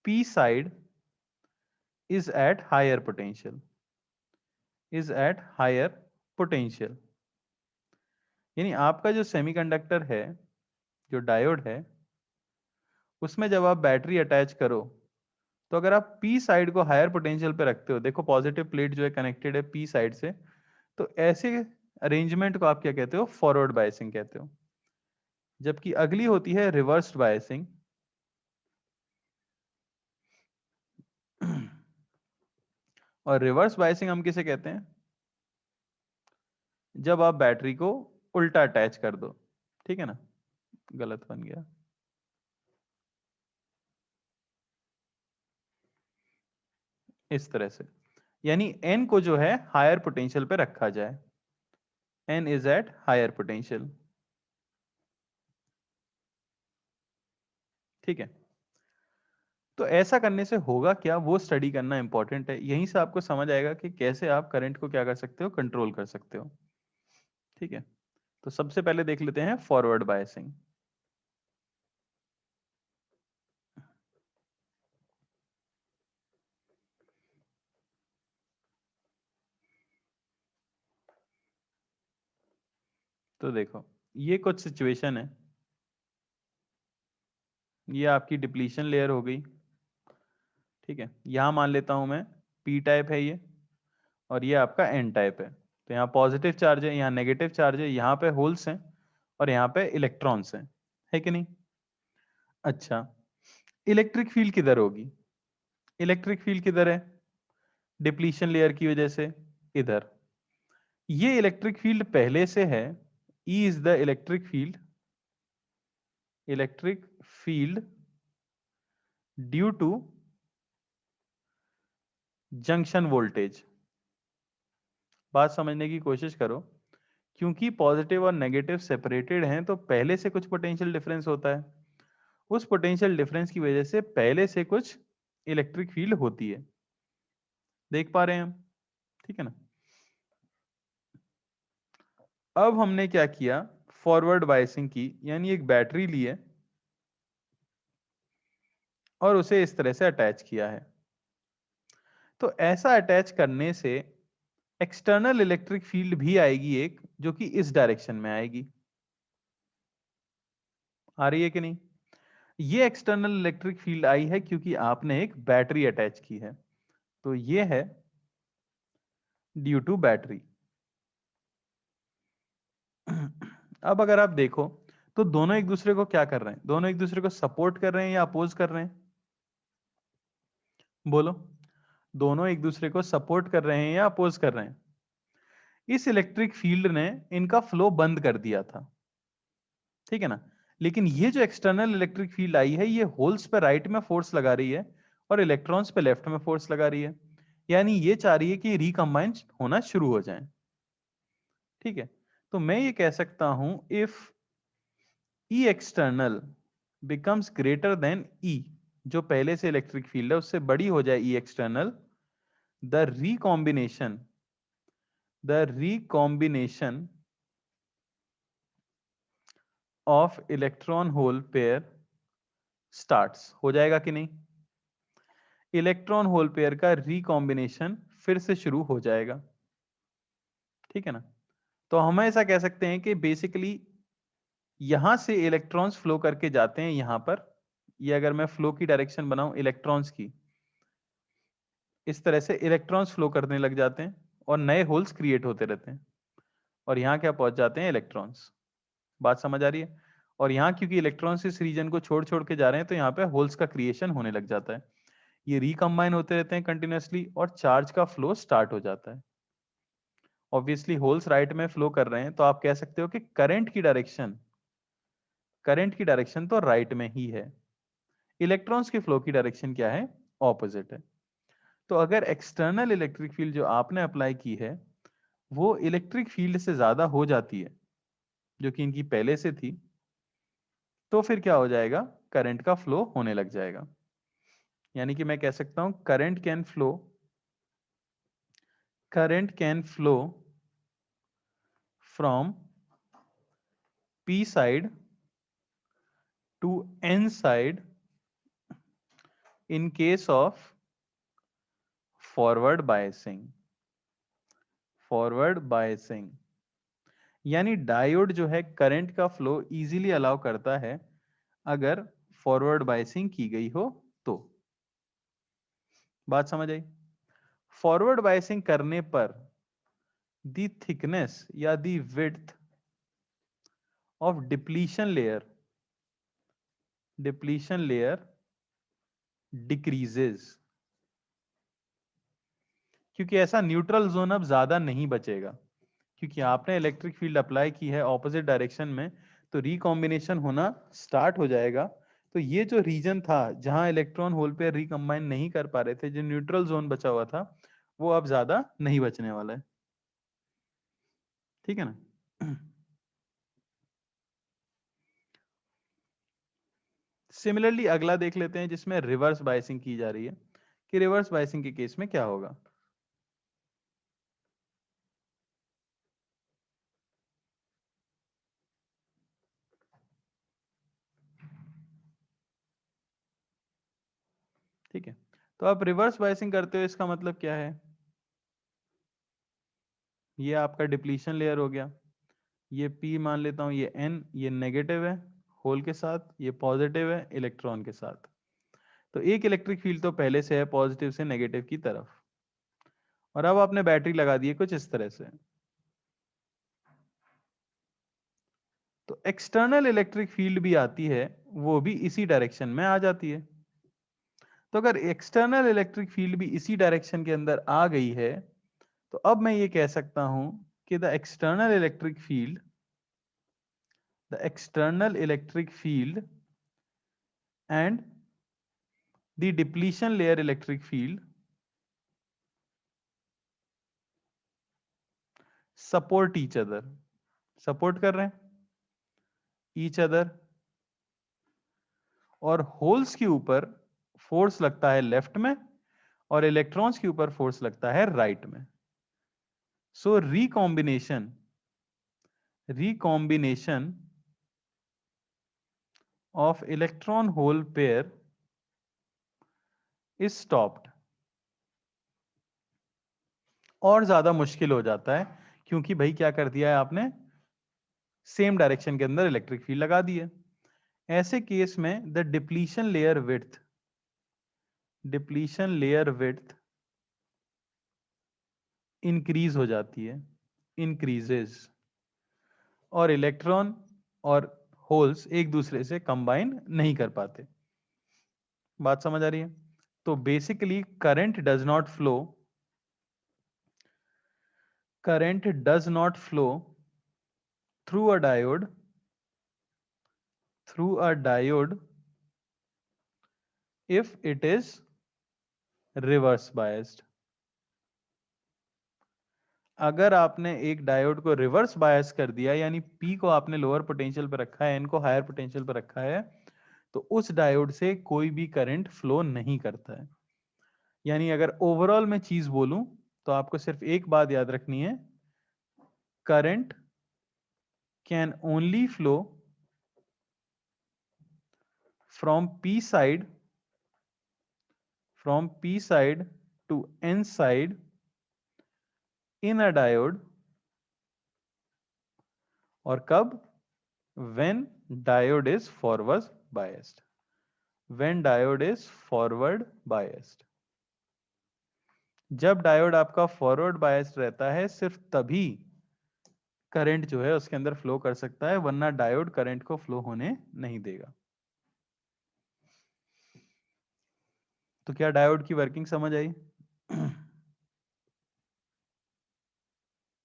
P side is at higher potential, is at higher potential. यानी आपका जो सेमीकंडक्टर है, जो डायोड है, उसमें जब आप बैटरी अटैच करो, तो अगर आप पी साइड को हायर पोटेंशियल पे रखते हो, देखो पॉजिटिव प्लेट जो है कनेक्टेड है पी साइड से, तो ऐसे अरेंजमेंट को आप क्या कहते हो? फॉरवर्ड बायसिंग कहते हो। जबकि अगली होती है रिवर्स्ड बायसिंग। और रिवर्स बायसिंग हम किसे कहते हैं? जब आप बैटरी को उल्टा अटैच कर दो, ठीक है ना, गलत बन गया, इस तरह से। यानी एन को जो है हायर पोटेंशियल पे रखा जाए, N is at higher potential, ठीक है। तो ऐसा करने से होगा क्या, वो स्टडी करना इंपॉर्टेंट है। यहीं से आपको समझ आएगा कि कैसे आप करंट को क्या कर सकते हो, कंट्रोल कर सकते हो, ठीक है। तो सबसे पहले देख लेते हैं फॉरवर्ड बायसिंग। तो देखो, ये कुछ सिचुएशन है, ये आपकी डिप्लीशन लेयर हो गई, ठीक है। यहां मान लेता हूं मैं पी टाइप है ये, और ये आपका एन टाइप है। तो यहाँ पॉजिटिव चार्ज है, यहाँ नेगेटिव चार्ज है, यहाँ पे होल्स हैं और यहाँ पे इलेक्ट्रॉन्स हैं, है कि नहीं? अच्छा, इलेक्ट्रिक फील्ड किधर होगी? इलेक्ट्रिक फील्ड किधर है डिप्लीशन लेयर की वजह से? इधर। ये इलेक्ट्रिक फील्ड पहले से है, E is the electric field, electric field due to junction voltage. बात समझने की कोशिश करो, क्योंकि पॉजिटिव और नेगेटिव सेपरेटेड हैं तो पहले से कुछ पोटेंशियल डिफरेंस होता है, उस पोटेंशियल डिफरेंस की वजह से पहले से कुछ इलेक्ट्रिक फील्ड होती है, देख पा रहे हैं हम, ठीक है ना। अब हमने क्या किया, फॉरवर्ड बायसिंग की, यानी एक बैटरी ली है और उसे इस तरह से अटैच किया है। तो ऐसा अटैच करने से एक्सटर्नल इलेक्ट्रिक फील्ड भी आएगी एक, जो कि इस डायरेक्शन में आएगी। आ रही है कि नहीं? ये एक्सटर्नल इलेक्ट्रिक फील्ड आई है क्योंकि आपने एक बैटरी अटैच की है, तो ये है ड्यू टू बैटरी। अब अगर आप देखो तो दोनों एक दूसरे को क्या कर रहे हैं? दोनों एक दूसरे को सपोर्ट कर रहे हैं या अपोज कर रहे हैं? बोलो, दोनों एक दूसरे को सपोर्ट कर रहे हैं या अपोज कर रहे हैं? इस इलेक्ट्रिक फील्ड ने इनका फ्लो बंद कर दिया था, ठीक है ना। लेकिन ये जो एक्सटर्नल इलेक्ट्रिक फील्ड आई है, ये होल्स पे राइट में फोर्स लगा रही है और इलेक्ट्रॉन्स पे लेफ्ट में फोर्स लगा रही है। यानी ये चाह रही है कि रिकंबाइन होना शुरू हो जाए, ठीक है। तो मैं ये कह सकता हूं, if E external becomes greater than E, जो पहले से इलेक्ट्रिक फील्ड है उससे बड़ी हो जाए E external, the recombination of electron hole pair starts. हो जाएगा कि नहीं? इलेक्ट्रॉन होल पेयर का रिकॉम्बिनेशन फिर से शुरू हो जाएगा, ठीक है ना। तो हम ऐसा कह सकते हैं कि बेसिकली यहां से इलेक्ट्रॉन्स फ्लो करके जाते हैं यहां पर। ये अगर मैं फ्लो की डायरेक्शन बनाऊं इलेक्ट्रॉन्स की, इस तरह से इलेक्ट्रॉन्स फ्लो करने लग जाते हैं और नए होल्स क्रिएट होते रहते हैं, और यहाँ क्या पहुंच जाते हैं? इलेक्ट्रॉन्स। बात समझ आ रही है? और यहाँ क्योंकि इलेक्ट्रॉन्स इस रीजन को छोड़ छोड़ के जा रहे हैं, तो यहाँ पे होल्स का क्रिएशन होने लग जाता है। ये रिकंबाइन होते रहते हैं कंटिन्यूसली और चार्ज का फ्लो स्टार्ट हो जाता है। ऑब्वियसली होल्स राइट में फ्लो कर रहे हैं, तो आप कह सकते हो कि करंट की डायरेक्शन तो राइट में ही है। इलेक्ट्रॉन्स के फ्लो की डायरेक्शन क्या है? ऑपोजिट है। तो अगर एक्सटर्नल इलेक्ट्रिक फील्ड जो आपने अप्लाई की है वो इलेक्ट्रिक फील्ड से ज्यादा हो जाती है जो कि इनकी पहले से थी, तो फिर क्या हो जाएगा? करंट का फ्लो होने लग जाएगा। यानी कि मैं कह सकता हूं current can flow from P side to N side in case of forward biasing। यानी डायोड जो है करंट का फ्लो इजीली अलाउ करता है अगर फॉरवर्ड बायसिंग की गई हो तो। बात समझ आई? फॉरवर्ड बायसिंग करने पर दी थिकनेस या the width of depletion layer decreases, क्योंकि ऐसा न्यूट्रल जोन अब ज्यादा नहीं बचेगा, क्योंकि आपने इलेक्ट्रिक फील्ड अप्लाई की है ऑपोजिट डायरेक्शन में, तो रिकॉम्बिनेशन होना स्टार्ट हो जाएगा। तो ये जो रीजन था जहां इलेक्ट्रॉन होल पेयर रिकंबाइन नहीं कर पा रहे थे, जो न्यूट्रल जोन बचा हुआ था, वो अब ज्यादा नहीं बचने वाला है, ठीक है ना। सिमिलरली अगला देख लेते हैं जिसमें रिवर्स बायसिंग की जा रही है, कि रिवर्स बायसिंग के केस में क्या होगा। ठीक है, तो आप रिवर्स बायसिंग करते हो, इसका मतलब क्या है? ये आपका डिप्लीशन लेयर हो गया, ये P मान लेता हूं, ये N, ये नेगेटिव है होल के साथ, ये पॉजिटिव है इलेक्ट्रॉन के साथ। तो एक इलेक्ट्रिक फील्ड तो पहले से है पॉजिटिव से नेगेटिव की तरफ, और अब आपने बैटरी लगा दी है कुछ इस तरह से। तो एक्सटर्नल इलेक्ट्रिक फील्ड भी आती है, वो भी इसी डायरेक्शन में आ जाती है। तो अगर एक्सटर्नल इलेक्ट्रिक फील्ड भी इसी डायरेक्शन के अंदर आ गई है, तो अब मैं ये कह सकता हूं कि the external electric field and the depletion layer electric field support each other. Support कर रहे हैं ईच अदर, और होल्स के ऊपर फोर्स लगता है लेफ्ट में और इलेक्ट्रॉन्स के ऊपर फोर्स लगता है राइट में। So recombination of electron hole pair is stopped. और ज्यादा मुश्किल हो जाता है, क्योंकि भाई क्या कर दिया है आपने? सेम डायरेक्शन के अंदर इलेक्ट्रिक फील्ड लगा दी है। ऐसे केस में the depletion layer width increase हो जाती है, इंक्रीजेस, और इलेक्ट्रॉन और होल्स एक दूसरे से कंबाइन नहीं कर पाते। बात समझ आ रही है? तो basically current does not flow through a diode if it is reverse biased। अगर आपने एक डायोड को रिवर्स बायस कर दिया, यानी P को आपने लोअर पोटेंशियल पर रखा है, N को हायर पोटेंशियल पर रखा है, तो उस डायोड से कोई भी करंट फ्लो नहीं करता है। यानी अगर ओवरऑल मैं चीज बोलूं तो आपको सिर्फ एक बात याद रखनी है, current can only flow from P side to N side in a diode, और कब? when diode is forward biased जब डायोड आपका फॉरवर्ड बायस्ड रहता है, सिर्फ तभी करंट जो है उसके अंदर फ्लो कर सकता है, वरना डायोड करंट को फ्लो होने नहीं देगा। तो क्या डायोड की वर्किंग समझ आई?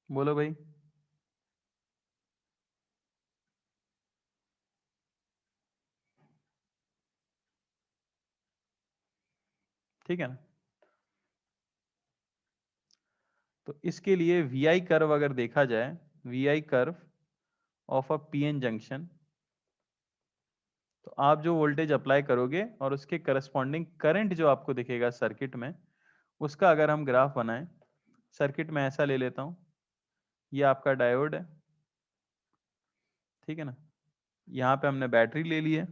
बोलो भाई। ठीक है ना? तो इसके लिए VI कर्व अगर देखा जाए, VI curve of a PN junction, तो आप जो वोल्टेज अप्लाई करोगे और उसके करस्पॉन्डिंग करंट जो आपको दिखेगा सर्किट में, उसका अगर हम ग्राफ बनाएं, सर्किट में ऐसा ले लेता हूं, ये आपका डायोड है, ठीक है ना? यहाँ पे हमने बैटरी ले ली है,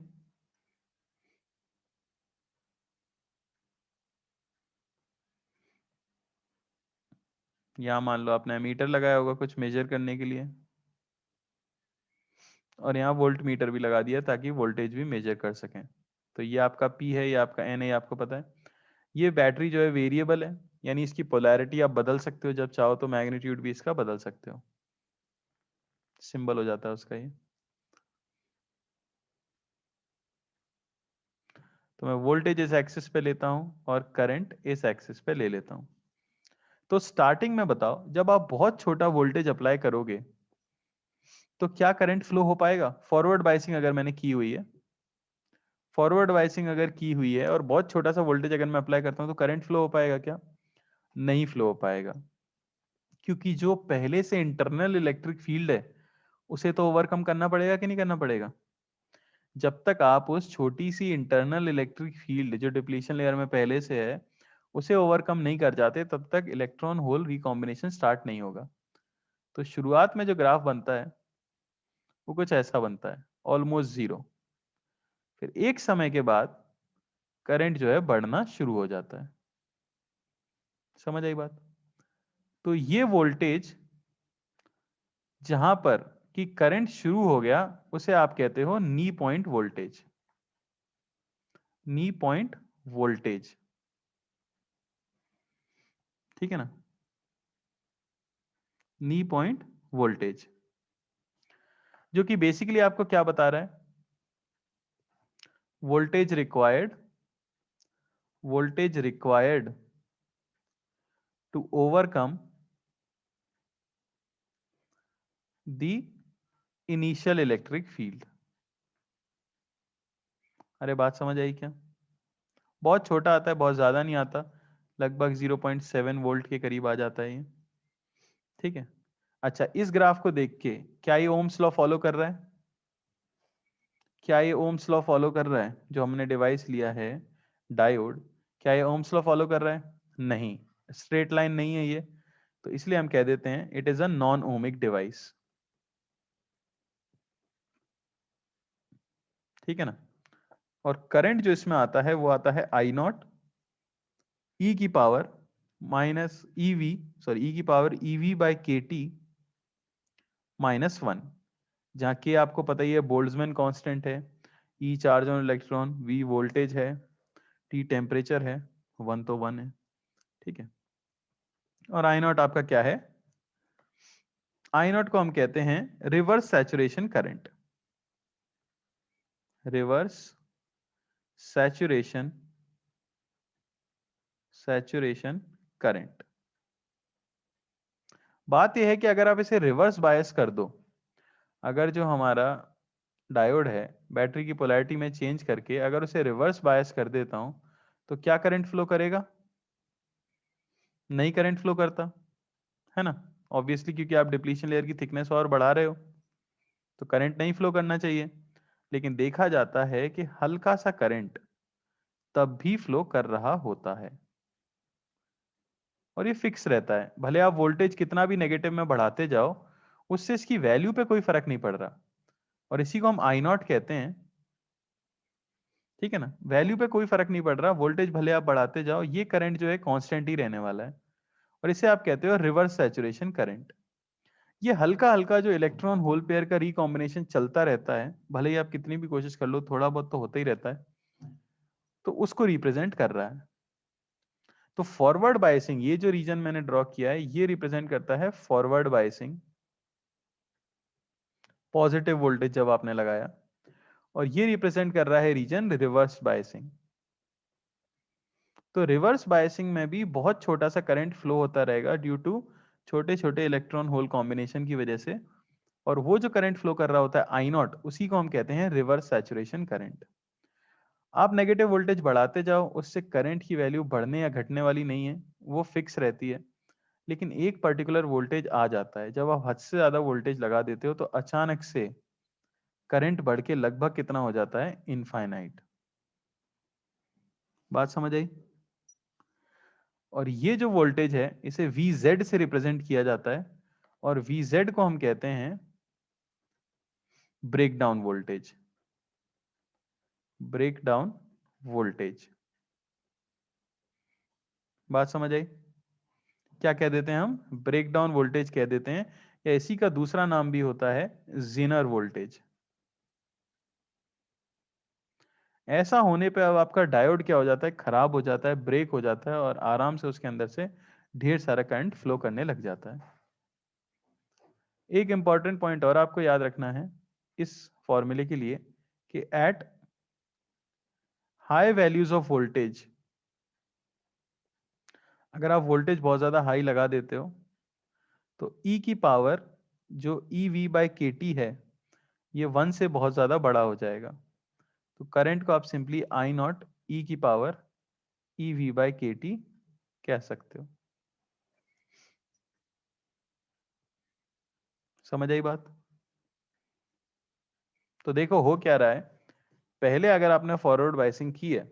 यहाँ मान लो आपने एमीटर लगाया होगा कुछ मेजर करने के लिए, और यहाँ वोल्ट मीटर भी लगा दिया ताकि वोल्टेज भी मेजर कर सकें। तो ये आपका P है, ये आपका N है, ये आपको पता है। ये बैटरी जो है वेरिएबल है, यानी इसकी पोलैरिटी आप बदल सकते हो, जब चाहो तो मैग्नीट्यूड भी इसका बदल सकते हो, सिंबल हो जाता है उसका ये। तो मैं वोल्टेज इस एक्सिस पे लेता हूं और करंट इस एक्सिस पे ले लेता हूं। तो स्टार्टिंग में बताओ, जब आप बहुत छोटा वोल्टेज अप्लाई करोगे तो क्या करंट फ्लो हो पाएगा? फॉरवर्ड बायसिंग अगर मैंने की हुई है, फॉरवर्ड बायसिंग अगर की हुई है और बहुत छोटा सा वोल्टेज अगर मैं अप्लाई करता हूं, तो करंट फ्लो हो पाएगा क्या? नहीं फ्लो हो पाएगा, क्योंकि जो पहले से इंटरनल इलेक्ट्रिक फील्ड है उसे तो ओवरकम करना पड़ेगा कि नहीं करना पड़ेगा? जब तक आप उस छोटी सी इंटरनल इलेक्ट्रिक फील्ड जो डिप्लीशन लेयर में पहले से है उसे ओवरकम नहीं कर जाते, तब तक इलेक्ट्रॉन होल रिकॉम्बिनेशन स्टार्ट नहीं होगा। तो शुरुआत में जो ग्राफ बनता है वो कुछ ऐसा बनता है, ऑलमोस्ट जीरो। फिर एक समय के बाद करंट जो है बढ़ना शुरू हो जाता है। समझ आई बात? तो ये वोल्टेज जहां पर कि करंट शुरू हो गया उसे आप कहते हो नी पॉइंट वोल्टेज। नी पॉइंट वोल्टेज, ठीक है ना? नी पॉइंट वोल्टेज, जो कि बेसिकली आपको क्या बता रहा है? Voltage required to overcome the initial electric field. अरे बात समझ आई क्या? बहुत छोटा आता है, बहुत ज्यादा नहीं आता, लगभग 0.7 वोल्ट के करीब आ जाता है ये, ठीक है? अच्छा, इस ग्राफ को देख के क्या ये ओम्स लॉ फॉलो कर रहा है? क्या ये ओम्स लॉ फॉलो कर रहा है? जो हमने डिवाइस लिया है डायोड, क्या ये ओम्स लॉ फॉलो कर रहा है? नहीं, स्ट्रेट लाइन नहीं है ये, तो इसलिए हम कह देते हैं it is a non ohmic device, ठीक है ना? और करंट जो इसमें आता है वो आता है आई नॉट ई की पावर माइनस ईवी, सॉरी ई की पावर ईवी बाई के टी -1, जहाँ के आपको पता ही है बोल्ट्जमैन कांस्टेंट है, E charge on electron, V voltage है, टी टेम्परेचर है, 1 तो 1 है, ठीक है? और आई नॉट आपका क्या है? आई नॉट को हम कहते हैं reverse saturation current. Reverse saturation current. बात यह है कि अगर आप इसे रिवर्स बायस कर दो, अगर जो हमारा डायोड है बैटरी की पोलैरिटी में चेंज करके अगर उसे रिवर्स बायस कर देता हूं, तो क्या करंट फ्लो करेगा? नहीं करंट फ्लो करता है ना, ऑब्वियसली, क्योंकि आप डिप्लीशन लेयर की थिकनेस और बढ़ा रहे हो, तो करंट नहीं फ्लो करना चाहिए। लेकिन देखा जाता है कि हल्का सा करंट तब भी फ्लो कर रहा होता है, और ये फिक्स रहता है, भले आप वोल्टेज कितना भी नेगेटिव में बढ़ाते जाओ, उससे इसकी वैल्यू पे कोई फर्क नहीं पड़ रहा, और इसी को हम आई नॉट कहते हैं। ठीक है ना, वैल्यू पे कोई फर्क नहीं पड़ रहा, वोल्टेज भले आप बढ़ाते जाओ, ये करंट जो है कांस्टेंट ही रहने वाला है, और इसे आप कहते हो रिवर्स सैचुरेशन करंट। ये हल्का हल्का जो इलेक्ट्रॉन होल पेयर का रिकॉम्बिनेशन चलता रहता है, भले ही आप कितनी भी कोशिश कर लो, थोड़ा बहुत तो होता ही रहता है, तो उसको रिप्रेजेंट कर रहा है। तो फॉरवर्ड बायसिंग, ये जो रीजन मैंने ड्रॉ किया है, ये रिप्रेजेंट करता है फॉरवर्ड बायसिंग, पॉजिटिव वोल्टेज जब आपने लगाया, और ये रिप्रेजेंट कर रहा है रीजन रिवर्स बायसिंग। तो रिवर्स बायसिंग में भी बहुत छोटा सा करंट फ्लो होता रहेगा ड्यू टू छोटे छोटे इलेक्ट्रॉन होल कॉम्बिनेशन की वजह से, और वो जो करंट फ्लो कर रहा होता है आई नॉट, उसी को हम कहते हैं रिवर्स सैचुरेशन करंट। आप नेगेटिव वोल्टेज बढ़ाते जाओ, उससे करंट की वैल्यू बढ़ने या घटने वाली नहीं है, वो फिक्स रहती है। लेकिन एक पर्टिकुलर वोल्टेज आ जाता है, जब आप हद से ज्यादा वोल्टेज लगा देते हो, तो अचानक से करंट बढ़ के लगभग कितना हो जाता है? इनफाइनाइट। बात समझ आई? और ये जो वोल्टेज है, इसे Vz से रिप्रेजेंट किया जाता है, और Vz को हम कहते हैं ब्रेकडाउन वोल्टेज। ब्रेकडाउन वोल्टेज, बात समझ आई? क्या कह देते हैं हम? ब्रेकडाउन वोल्टेज कह देते हैं, या इसी का दूसरा नाम भी होता है जीनर वोल्टेज। ऐसा होने पे अब आपका डायोड क्या हो जाता है? खराब हो जाता है, ब्रेक हो जाता है, और आराम से उसके अंदर से ढेर सारा करंट फ्लो करने लग जाता है। एक इंपॉर्टेंट पॉइंट और आपको याद रखना है इस फॉर्मूले के लिए, कि at high values of voltage, अगर आप वोल्टेज बहुत ज्यादा हाई लगा देते हो, तो ई की पावर जो ई वी बाई के टी है, ये 1 से बहुत ज्यादा बड़ा हो जाएगा। तो करंट को आप सिंपली आई नॉट ई की पावर ई वी बाई के टी कह सकते हो। समझ आई बात? तो देखो हो क्या रहा है, पहले अगर आपने फॉरवर्ड बायसिंग की है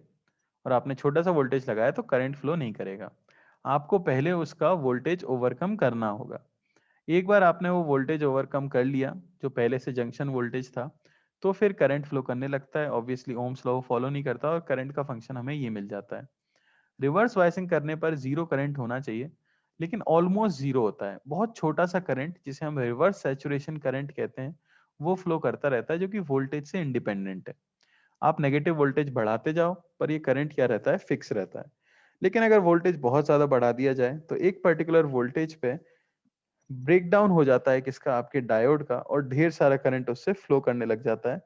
और आपने छोटा सा वोल्टेज लगाया, तो करंट फ्लो नहीं करेगा, आपको पहले उसका वोल्टेज ओवरकम करना होगा। एक बार आपने वो वोल्टेज ओवरकम कर लिया, जो पहले से जंक्शन वोल्टेज था, तो फिर करंट फ्लो करने लगता है। ऑब्वियसली ओम्स लॉ फॉलो नहीं करता, और करंट का फंक्शन हमें ये मिल जाता है। रिवर्स बायसिंग करने पर जीरो करंट होना चाहिए, लेकिन ऑलमोस्ट जीरो होता है। बहुत छोटा सा करंट, जिसे हम रिवर्स सैचुरेशन करंट कहते हैं, वो फ्लो करता रहता है, जो कि वोल्टेज से इंडिपेंडेंट है। आप नेगेटिव वोल्टेज बढ़ाते जाओ, पर ये करंट क्या रहता है? फिक्स रहता है। लेकिन अगर वोल्टेज बहुत ज्यादा बढ़ा दिया जाए, तो एक पर्टिकुलर वोल्टेज पे ब्रेकडाउन हो जाता है किसका? आपके डायोड का, और ढेर सारा करंट उससे फ्लो करने लग जाता है,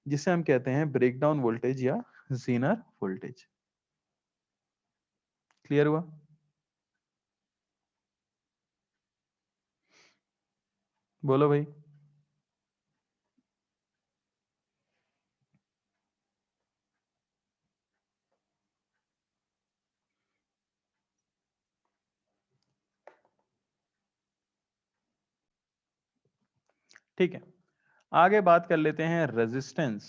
जिसे हम कहते हैं ब्रेकडाउन वोल्टेज या जीनर वोल्टेज। क्लियर हुआ? बोलो भाई। ठीक है, आगे बात कर लेते हैं resistance,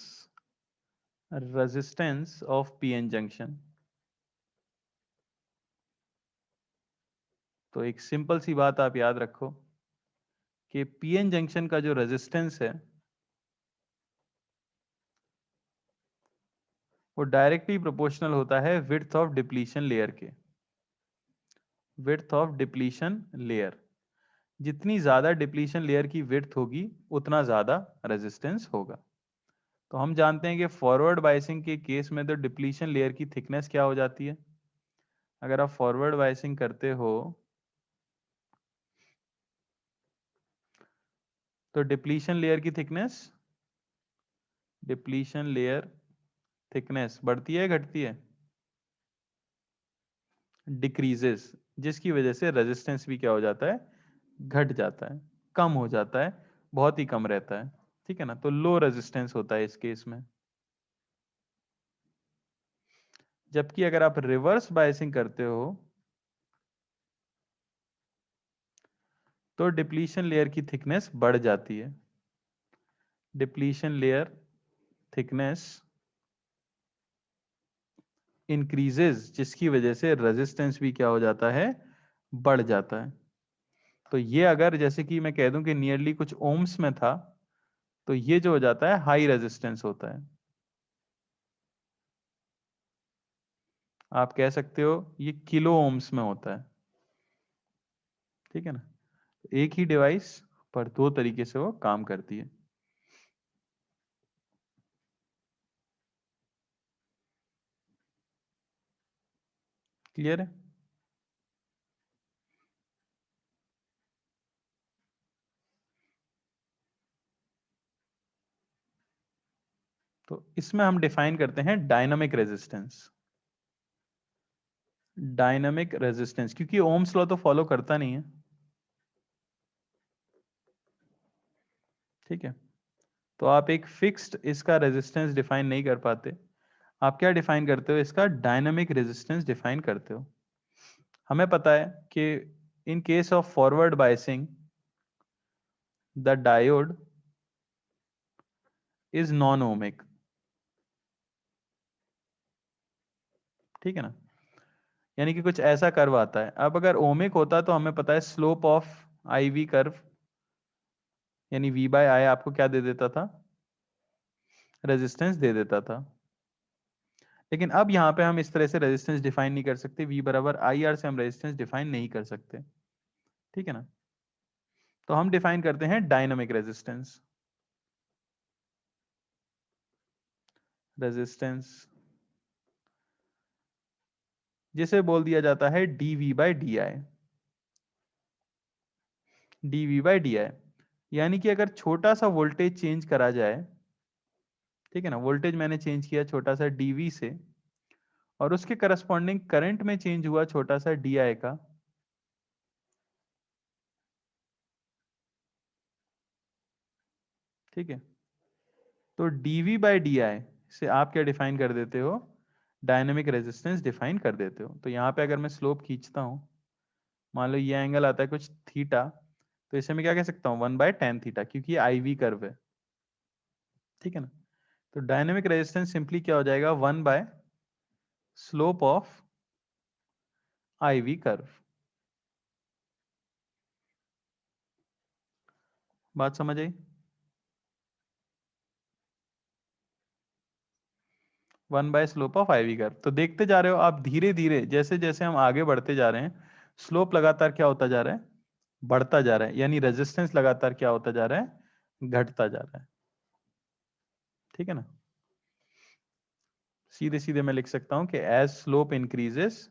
resistance of PN junction. तो एक सिंपल सी बात आप याद रखो, कि पीएन जंक्शन का जो रेजिस्टेंस है, वो डायरेक्टली प्रोपोर्शनल होता है विड्थ ऑफ डिप्लीशन लेयर के। विड्थ ऑफ डिप्लीशन लेयर, जितनी ज्यादा डिप्लीशन लेयर की विड्थ होगी, उतना ज्यादा रेजिस्टेंस होगा। तो हम जानते हैं कि फॉरवर्ड बायसिंग के केस में तो डिप्लीशन लेयर की थिकनेस क्या हो जाती है? अगर आप फॉरवर्ड बायसिंग करते हो, तो डिप्लीशन लेयर की थिकनेस डिप्लीशन लेयर थिकनेस बढ़ती है घटती है? डिक्रीजेस, जिसकी वजह से रेजिस्टेंस भी क्या हो जाता है, घट जाता है, कम हो जाता है, बहुत ही कम रहता है। ठीक है ना, तो लो रेजिस्टेंस होता है इस केस में। जबकि अगर आप रिवर्स बायसिंग करते हो तो डिप्लीशन लेयर की थिकनेस बढ़ जाती है। डिप्लीशन लेयर थिकनेस इंक्रीजेस, जिसकी वजह से रेजिस्टेंस भी क्या हो जाता है, बढ़ जाता है। तो ये अगर जैसे कि मैं कह दूं कि नियरली कुछ ओम्स में था, तो ये जो हो जाता है हाई रेजिस्टेंस होता है। आप कह सकते हो ये किलो ओम्स में होता है। ठीक है ना, एक ही डिवाइस पर दो तरीके से वो काम करती है। क्लियर है? तो इसमें हम डिफाइन करते हैं डायनामिक रेजिस्टेंस। डायनामिक रेजिस्टेंस, क्योंकि ओम्स लॉ तो फॉलो करता नहीं है। ठीक है, तो आप एक फिक्स्ड इसका रेजिस्टेंस डिफाइन नहीं कर पाते। आप क्या डिफाइन करते हो, इसका डायनामिक रेजिस्टेंस डिफाइन करते हो। हमें पता है कि in case of forward biasing the diode is non ohmic. ठीक है ना, यानी कि कुछ ऐसा कर्व आता है। अब अगर ओमिक होता तो हमें पता है slope of I V curve यानी v बाय आई आपको क्या दे देता था, रेजिस्टेंस दे देता था। लेकिन अब यहां पे हम इस तरह से रेजिस्टेंस डिफाइन नहीं कर सकते, v बराबर आई आर से हम रेजिस्टेंस डिफाइन नहीं कर सकते। ठीक है ना, तो हम डिफाइन करते हैं डायनामिक रेजिस्टेंस। रेजिस्टेंस जिसे बोल दिया जाता है dv by D I. dv by D I यानी कि अगर छोटा सा वोल्टेज चेंज करा जाए, ठीक है ना, वोल्टेज मैंने चेंज किया छोटा सा dv से, और उसके करस्पॉन्डिंग करंट में चेंज हुआ छोटा सा di का, ठीक है, तो dv बाई डी आई से आप क्या डिफाइन कर देते हो, डायनेमिक रेजिस्टेंस डिफाइन कर देते हो। तो यहाँ पे अगर मैं स्लोप खींचता हूँ, मान लो ये एंगल आता है कुछ थीटा, तो इसे मैं क्या कह सकता हूँ, 1/tan थीटा, क्योंकि ये आई वी कर्व है। ठीक है ना, तो डायनेमिक रेजिस्टेंस सिंपली क्या हो जाएगा, 1 by slope of I V curve. बात समझ आई? 1 by slope of I V curve. तो देखते जा रहे हो आप, धीरे धीरे जैसे जैसे हम आगे बढ़ते जा रहे हैं, स्लोप लगातार क्या होता जा रहा है, बढ़ता जा रहा है, यानी रेजिस्टेंस लगातार क्या होता जा रहा है, घटता जा रहा है। ठीक है ना, सीधे सीधे मैं लिख सकता हूं कि as slope increases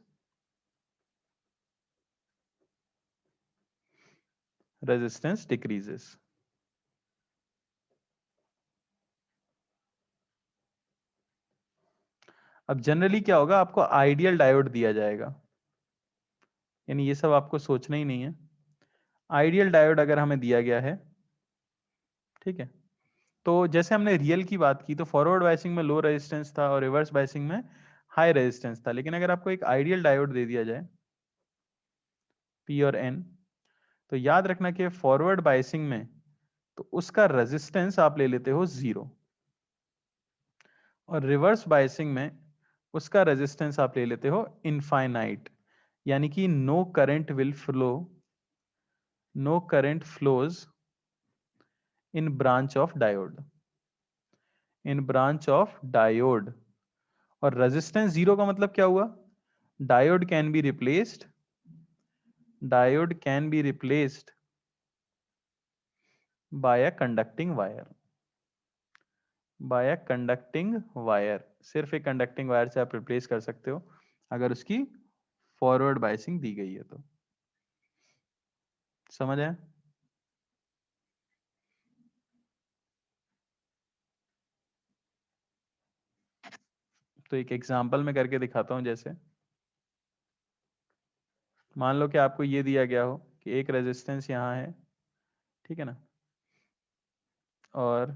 resistance decreases. अब जनरली क्या होगा, आपको आइडियल डायोड दिया जाएगा, यानी ये सब आपको सोचना ही नहीं है। आइडियल डायोड अगर हमें दिया गया है, ठीक है, तो जैसे हमने रियल की बात की, तो फॉरवर्ड बायसिंग में लो रेजिस्टेंस था और रिवर्स बायसिंग में हाई रेजिस्टेंस था। लेकिन अगर आपको एक आइडियल डायोड दे दिया जाए पी और एन, तो याद रखना कि फॉरवर्ड बायसिंग में तो उसका रेजिस्टेंस आप ले लेते हो 0, और रिवर्स बायसिंग में उसका रेजिस्टेंस आप ले लेते हो इनफाइनाइट, यानी कि no current will flow, no current flows in branch of diode, in branch of diode. और रेजिस्टेंस 0 का मतलब क्या हुआ, diode can be replaced, diode can be replaced by a conducting wire, by a conducting wire. सिर्फ एक conducting wire से आप replace कर सकते हो अगर उसकी फॉरवर्ड बायसिंग दी गई है तो। समझ आया? तो एक एग्जांपल में करके दिखाता हूं। जैसे मान लो कि आपको ये दिया गया हो कि एक रेजिस्टेंस यहाँ है, ठीक है ना, और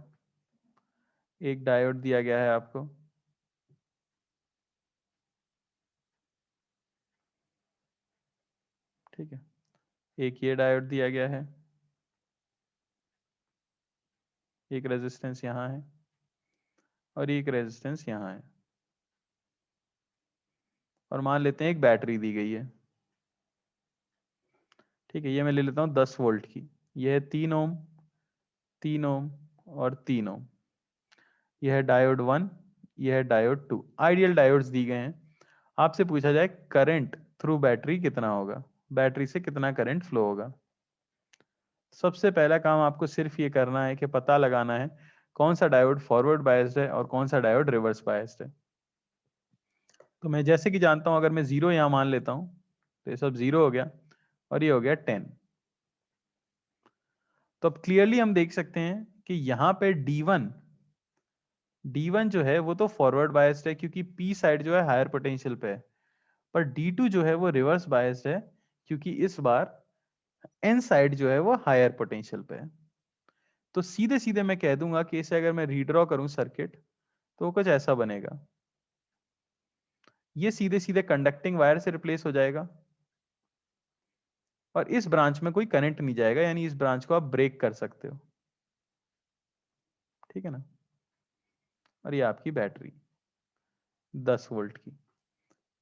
एक डायोड दिया गया है आपको, ठीक है, एक ये डायोड दिया गया है, एक रेजिस्टेंस यहाँ है और एक रेजिस्टेंस यहाँ है, और मान लेते हैं एक बैटरी दी गई है, ठीक है। ये मैं ले लेता हूँ 10 वोल्ट की। यह है 3 ओम, 3 ओम और 3 ओम। यह है डायोड 1, यह है डायोड 2। आइडियल डायोड्स दी गए हैं। आपसे पूछा जाए करंट थ्रू बैटरी कितना होगा, बैटरी से कितना करंट फ्लो होगा। सबसे पहला काम आपको सिर्फ ये करना है कि पता लगाना है कौन सा डायोड फॉरवर्ड बायस्ड है और कौन सा डायोड रिवर्स बायस्ड है। तो मैं जैसे कि जानता हूं, अगर मैं 0 यहां मान लेता हूं तो ये सब 0 हो गया और ये हो गया 10। तो अब क्लियरली हम देख सकते हैं कि यहां पे D1 जो है वो तो फॉरवर्ड बायस्ड है क्योंकि P साइड जो है हायर पोटेंशियल पे है, पर D2 जो है वो रिवर्स बायस्ड है क्योंकि इस बार N साइड जो है वो हायर पोटेंशियल पे है। तो सीधे सीधे मैं कह दूंगा कि इसे अगर मैं रीड्रॉ करूं सर्किट तो कुछ ऐसा बनेगा। ये सीधे सीधे कंडक्टिंग वायर से रिप्लेस हो जाएगा और इस ब्रांच में कोई करंट नहीं जाएगा, यानी इस ब्रांच को आप ब्रेक कर सकते हो, ठीक है ना। और ये आपकी बैटरी 10 वोल्ट की,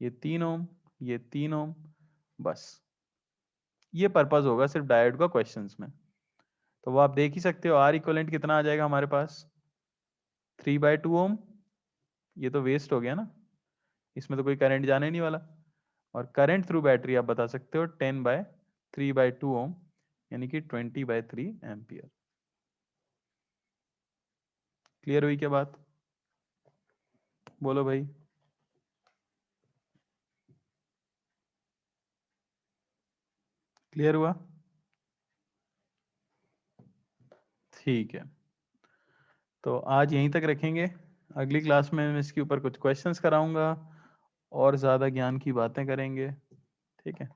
ये 3 ओम, ये 3 ओम, बस ये पर्पस होगा सिर्फ डायोड का क्वेश्चंस में। तो वो आप देख ही सकते हो आर इक्वलेंट कितना आ जाएगा हमारे पास, 3/2 ओम। ये तो वेस्ट हो गया ना, इसमें तो कोई करंट जाने नहीं वाला। और करंट थ्रू बैटरी आप बता सकते हो 10/3/2 ओम, यानी कि 20/3 एम्पियर। क्लियर हुई क्या बात, बोलो भाई। क्लियर हुआ, ठीक है। तो आज यहीं तक रखेंगे, अगली क्लास में मैं इसके ऊपर कुछ क्वेश्चंस कराऊंगा और ज़्यादा ज्ञान की बातें करेंगे, ठीक है।